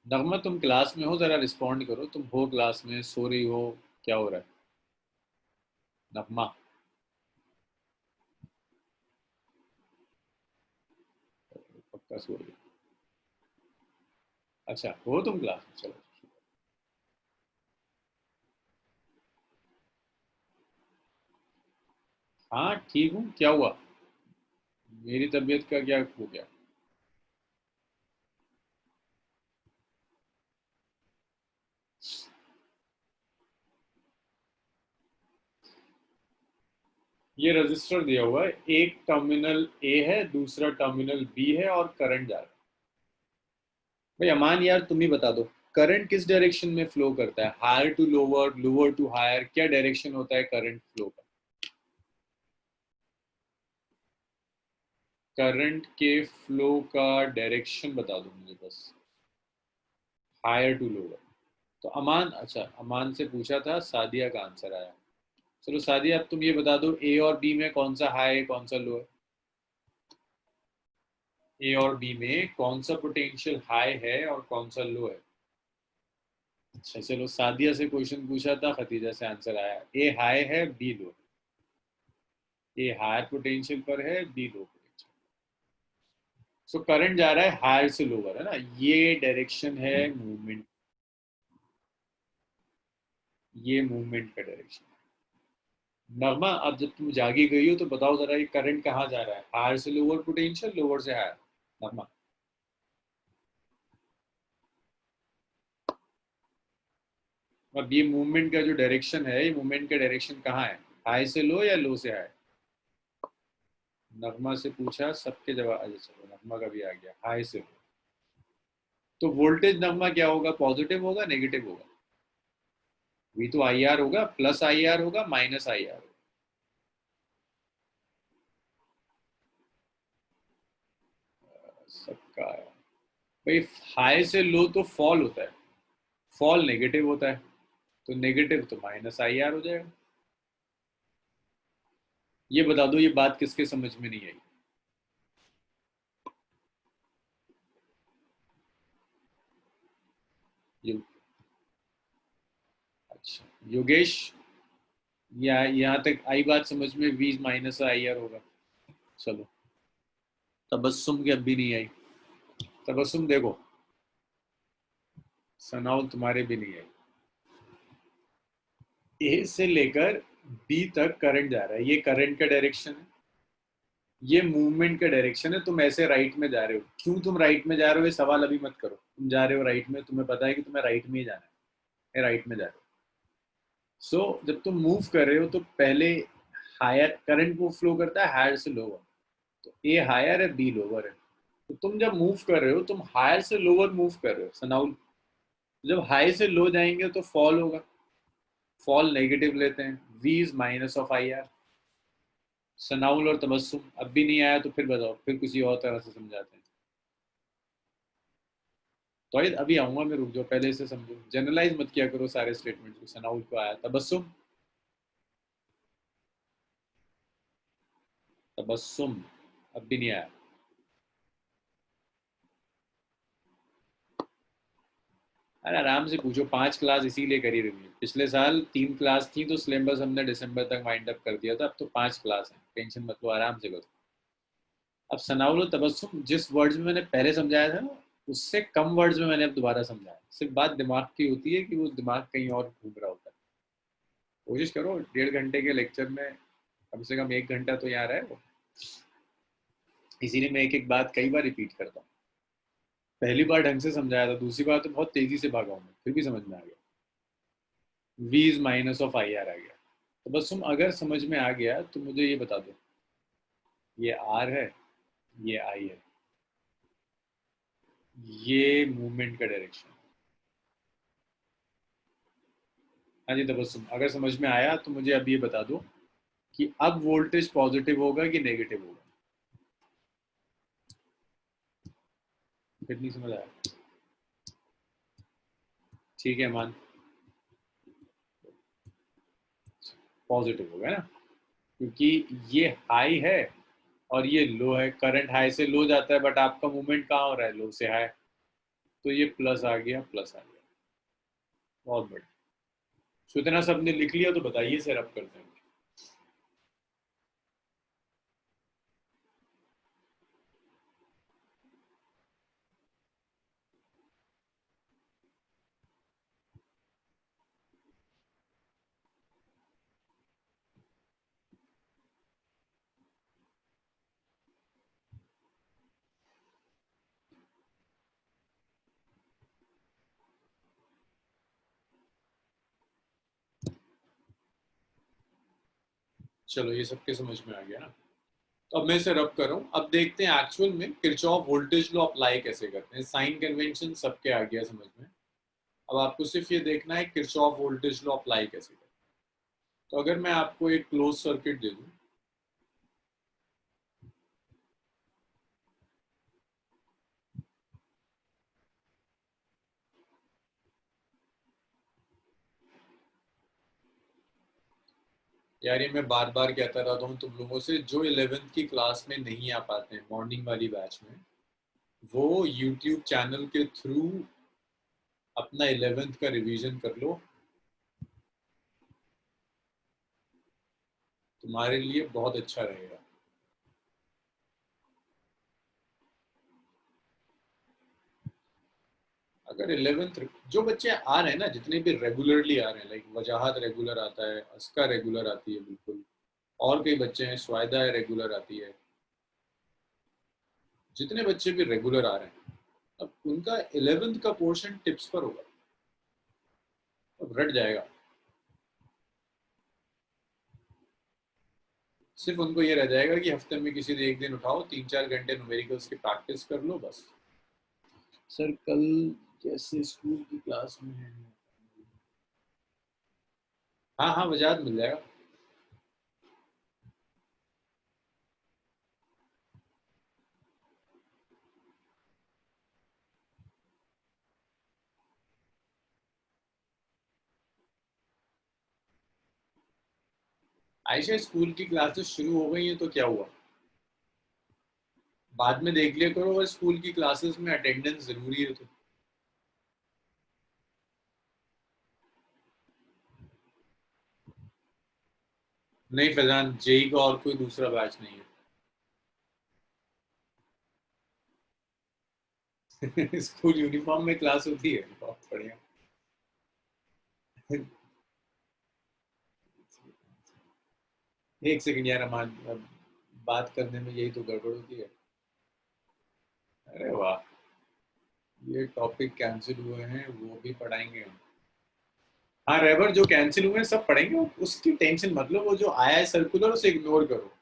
Speaker 1: नगमा तुम क्लास में हो, जरा रिस्पॉन्ड करो, तुम हो क्लास में, सो रही हो, क्या हो रहा है नगमा। पक्का सो रही हो, अच्छा हो तुम क्लास में, चलो। हाँ ठीक हूँ, क्या हुआ, मेरी तबीयत का क्या हो गया। ये रजिस्टर दिया हुआ है, एक टर्मिनल ए है, दूसरा टर्मिनल बी है और करंट जा रहा है। भाई अमान यार तुम ही बता दो, करंट किस डायरेक्शन में फ्लो करता है, higher to lower, lower to higher, क्या डायरेक्शन होता है करंट फ्लो का। करंट के फ्लो का डायरेक्शन बता दो मुझे बस, हायर टू लोअर। तो अमान, अच्छा अमान से पूछा था, सादिया का आंसर आया। चलो सादिया अब तुम ये बता दो, ए और बी में कौन सा हाई है कौन सा लो है। ए और बी में कौन सा पोटेंशियल हाई है और कौन सा लो है। अच्छा चलो, सादिया से क्वेश्चन पूछा था, खतीजा से आंसर आया, ए हाई है B low, A higher potential पर है B low potential. So current जा रहा है हायर से लोअर, है ना, ये डायरेक्शन है मूवमेंट, ये मूवमेंट का डायरेक्शन। नगमा अब जब तुम जागी गई हो तो बताओ जरा, ये करंट कहाँ जा रहा है, हायर से लोअर पोटेंशियल, लोअर से हायर। नगमा, अब ये मूवमेंट का जो डायरेक्शन है, ये मूवमेंट का डायरेक्शन कहाँ है, हाई से लो या लो से हाई। नगमा से पूछा, सबके जवाब, अच्छा चलो नगमा का भी आ गया, हाई से लो। तो वोल्टेज नगमा क्या होगा, पॉजिटिव होगा नेगेटिव होगा। वी तो आई आर होगा, प्लस आई आर होगा, माइनस आई आर होगा। सबका आया भाई। हाई से लो तो फॉल होता है, फॉल नेगेटिव होता है, तो नेगेटिव तो माइनस आई आर हो जाएगा। ये बता दो, ये बात किसके समझ में नहीं आई। ये अच्छा योगेश, यहाँ तक आई बात समझ में, वी माइनस आई आर होगा। चलो, तबस्सुम की अब भी नहीं आई। तबस्सुम देखो, सनाउल तुम्हारे भी नहीं आई। ए से लेकर बी तक करंट जा रहा है, ये करंट का डायरेक्शन है, ये मूवमेंट का डायरेक्शन है। तुम ऐसे राइट में जा रहे हो, क्यों तुम राइट में जा रहे हो ये सवाल अभी मत करो, तुम जा रहे हो राइट में, तुम्हें पता है कि तुम्हें राइट में ही जाना है, राइट में जा रहे हो। सो जब तुम मूव कर रहे हो तो पहले हायर करंट को फ्लो करता है हायर से लोअर, तो ए हायर है बी लोअर है। तो तुम जब मूव कर रहे हो तुम हायर से लोअर मूव कर रहे हो सनाउल, जब हाई से लो जाएंगे तो फॉल होगा, फॉल नेगेटिव लेते हैं, V is minus of I R. Sanaul और तबस्सुम अब भी नहीं आया तो फिर बताओ, फिर किसी और तरह से समझाते हैं। तो अभी आऊंगा मैं, रुक जाओ, पहले से समझो, जनरलाइज मत किया करो सारे स्टेटमेंट को। सनाउल को आया तबस्सुम, तबस्सुम, अब भी नहीं आया। अरे आराम से पूछो, 5 क्लास इसीलिए करी रही है। पिछले साल 3 क्लास थी तो सिलेबस हमने दिसंबर तक वाइंड अप कर दिया था, अब तो 5 क्लास है, टेंशन मत लो, आराम से करो। अब सनाउल और तबस्सुम जिस वर्ड्स में मैंने पहले समझाया था ना, उससे कम वर्ड्स में मैंने अब दोबारा समझाया। सिर्फ बात दिमाग की होती है कि वो दिमाग कहीं और घूम रहा होता है। कोशिश करो 1.5 घंटे के लेक्चर में कम से कम 1 घंटा तो यहाँ रहे वो। इसीलिए मैं एक एक बात कई बार रिपीट करता हूँ। पहली बार ढंग से समझाया था, दूसरी बार तो बहुत तेजी से भागा हूँ मैं, फिर भी समझ में आ गया। v is minus of I R आ गया। तो बस तुम अगर समझ में आ गया तो मुझे ये बता दो, ये आर है, ये आई है, ये मूवमेंट का डायरेक्शन। हाँ जी, तो बस तुम अगर समझ में आया तो मुझे अब ये बता दो कि अब वोल्टेज पॉजिटिव होगा कि नेगेटिव होगा। फिर नहीं समझ आया? ठीक है मान, पॉजिटिव होगा ना, क्योंकि ये हाई है और ये लो है। करंट हाई से लो जाता है, बट आपका मूवमेंट कहाँ हो रहा है, लो से हाई। तो ये प्लस आ गया, प्लस आ गया। बहुत बढ़िया। तो इतना सबने लिख लिया तो बताइए सर, अब करते हैं। चलो ये सबके समझ में आ गया ना। तो अब मैं इसे रब कर रहा हूँ। अब देखते हैं एक्चुअल में किरचॉफ वोल्टेज लॉ अप्लाई कैसे करते हैं। साइन कन्वेंशन सबके आ गया समझ में। अब आपको सिर्फ ये देखना है किरचॉफ वोल्टेज लॉ अप्लाई कैसे करते हैं। तो अगर मैं आपको एक क्लोज सर्किट दे दूं, यार ये मैं बार बार कहता रहता हूँ तुम लोगों से, जो 11th की क्लास में नहीं आ पाते हैं मॉर्निंग वाली बैच में, वो यूट्यूब चैनल के थ्रू अपना 11th का रिवीजन कर लो, तुम्हारे लिए बहुत अच्छा रहेगा। अगर 11th जो बच्चे आ रहे हैं ना, जितने भी रेगुलरली आ रहे हैं, लाइक वजाहत रेगुलर आता है, अस्का रेगुलर आती है बिल्कुल, और कई बच्चे हैं, स्वायदा रेगुलर आती है, जितने बच्चे भी रेगुलर आ रहे हैं, अब उनका 11th का पोर्शन टिप्स पर होगा, अब रट जाएगा। सिर्फ उनको ये रह जाएगा कि हफ्ते में किसी दिन एक दिन उठाओ, 3-4 घंटे न्यूमेरिकल्स की प्रैक्टिस कर लो बस। सर कल जैसे स्कूल की क्लास में है। हाँ हाँ, वजाहत मिल जाएगा। आयशा स्कूल की क्लासेस शुरू हो गई हैं तो क्या हुआ, बाद में देख लिया करो, और स्कूल की क्लासेस में अटेंडेंस जरूरी है तो। नहीं फैजान, जेई का और कोई दूसरा बैच नहीं है। स्कूल यूनिफॉर्म में क्लास होती है, बहुत बढ़िया। एक सेकंड यार अमान, अब बात करने में यही तो गड़बड़ होती है। अरे वाह, ये टॉपिक कैंसिल हुए हैं वो भी पढ़ाएंगे हम। हाँ रेबर जो कैंसिल हुए हैं सब पढ़ेंगे, उसकी टेंशन मत लो, वो जो आया है सर्कुलर उसे इग्नोर करो।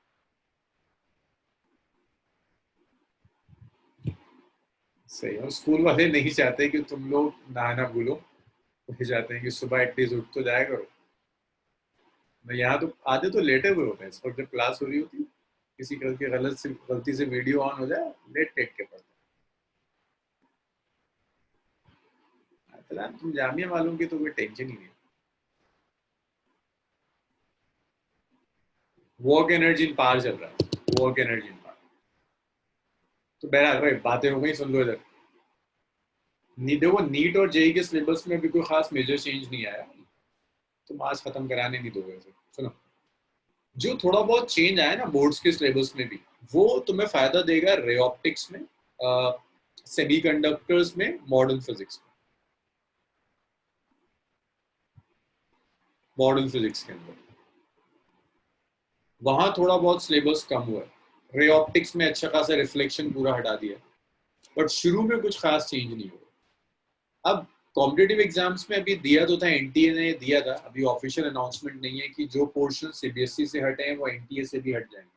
Speaker 1: सही है, स्कूल वाले नहीं चाहते कि तुम लोग नहाना भूलो, वो चाहते हैं कि सुबह एटलीस्ट उठ तो जाया करो। मैं यहाँ तो आधे तो लेटे हुए होते हैं इस वक्त जब क्लास हो रही होती है, किसी के गलती से वीडियो ऑन हो जाए, लेट टेक के पढ़ते फिलहाल तुम जामिया वालों की तो कोई टेंशन ही नहीं। वर्क एनर्जी इन पार चल रहा है, वर्क एनर्जी इन पार। तो बहरहाल भाई बातें हो गई, सुन लो इधर। देखो नीट और जेई के सिलेबस में भी कोई खास मेजर चेंज नहीं आया, तुम आज खत्म कराने नहीं दोगे इसे। सुनो, जो थोड़ा बहुत चेंज आया ना बोर्ड्स के सिलेबस में भी, वो तुम्हें फायदा देगा रे ऑप्टिक्स में, सेमीकंडक्टर्स में, मॉडर्न फिजिक्स में। मॉडर्न फिजिक्स के अंदर वहां थोड़ा बहुत सिलेबस कम हुआ है। रे ऑप्टिक्स में अच्छा खासा रिफ्लेक्शन पूरा हटा दिया, बट शुरू में कुछ खास चेंज नहीं हुआ। अब कॉम्पिटेटिव एग्जाम्स में अभी दिया तो था, एनटीए ने दिया था, अभी ऑफिशियल अनाउंसमेंट नहीं है कि जो पोर्शन सीबीएसई से हटे हैं वो एनटीए से भी हट जाएंगे।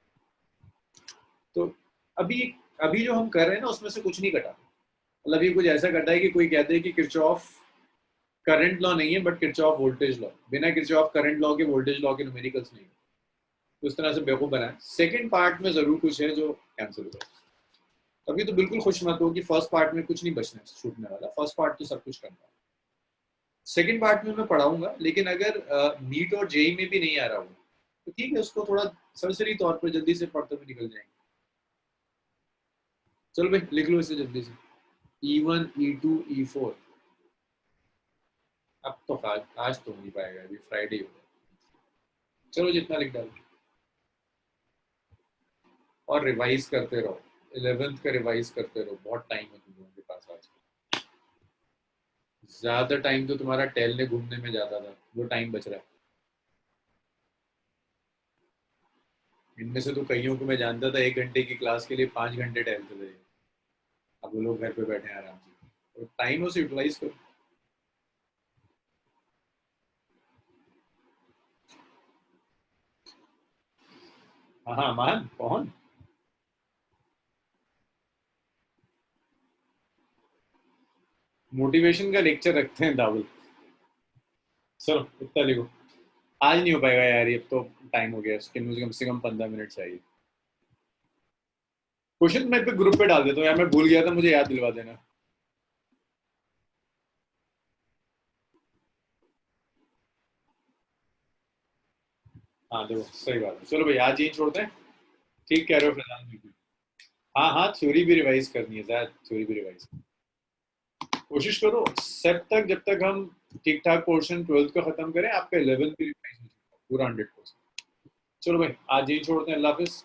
Speaker 1: तो अभी अभी जो हम कर रहे हैं ना उसमें से कुछ नहीं कटा। मतलब ये कुछ ऐसा कटा है कि कोई कहते हैं कि किरचॉफ करंट लॉ नहीं है बट किरचॉफ वोल्टेज लॉ, बिना किरचॉफ करंट लॉ के वोल्टेज लॉ के न्यूमेरिकल्स नहीं है। तो इस तरह से बेवकूफ बना है। सेकंड पार्ट में जरूर कुछ है जो कैंसिल हो जाए। अभी तो बिल्कुल खुश मत हो कि फर्स्ट पार्ट में कुछ नहीं बचना छूटने वाला, फर्स्ट पार्ट तो सब कुछ करना है। सेकंड पार्ट में मैं पढ़ाऊंगा, लेकिन अगर नीट और जेई में भी नहीं आ रहा हो तो ठीक है, उसको थोड़ा सरसरी तौर पर जल्दी से पढ़ते हुए निकल जाएंगे। चलो भाई लिख लो इसे जल्दी से, E1 E2 E4। अब तो आज तो नहीं पाएगा, अभी फ्राइडे हो गया। चलो जितना लिख डालो और रिवाइज करते रहो, 11th का रिवाइज करते रहो, बहुत टाइम है तुम लोगों के पास आज। ज्यादा टाइम तो तुम्हारा टहलने घूमने में जाता था, वो टाइम बच रहा है। इनमें से तो कईयों को मैं जानता था 1 घंटे की क्लास के लिए 5 घंटे टहलते थे। अब वो लोग घर पे बैठे हैं आराम से, तो टाइम उसे यूटिलाइज करो। हाँ हाँ मान कौन। मोटिवेशन का लेक्चर रखते हैं दावल। चलो इतना लिखो। आज नहीं हो पाएगा यार, ये तो टाइम हो गया, इसके मुझे कम से कम 15 मिनट चाहिए। क्वेश्चन मैं पे ग्रुप पे डाल देता हूँ यार, मैं भूल गया था, मुझे याद दिलवा देना। हाँ देखो सही बात है, चलो भाई आज यही छोड़ते हैं। ठीक कह रहे हो फिलहाल बिल्कुल। हाँ हाँ थ्योरी भी रिवाइज करनी है, शायद थ्योरी भी रिवाइज। कोशिश करो सेट तक, जब तक हम ठीक ठाक पोर्शन 12th का खत्म करें, आपका 11th भी रिवाइज हो जाएगा पूरा 100%। चलो भाई आज यही छोड़ते हैं, अल्लाह हाफिज।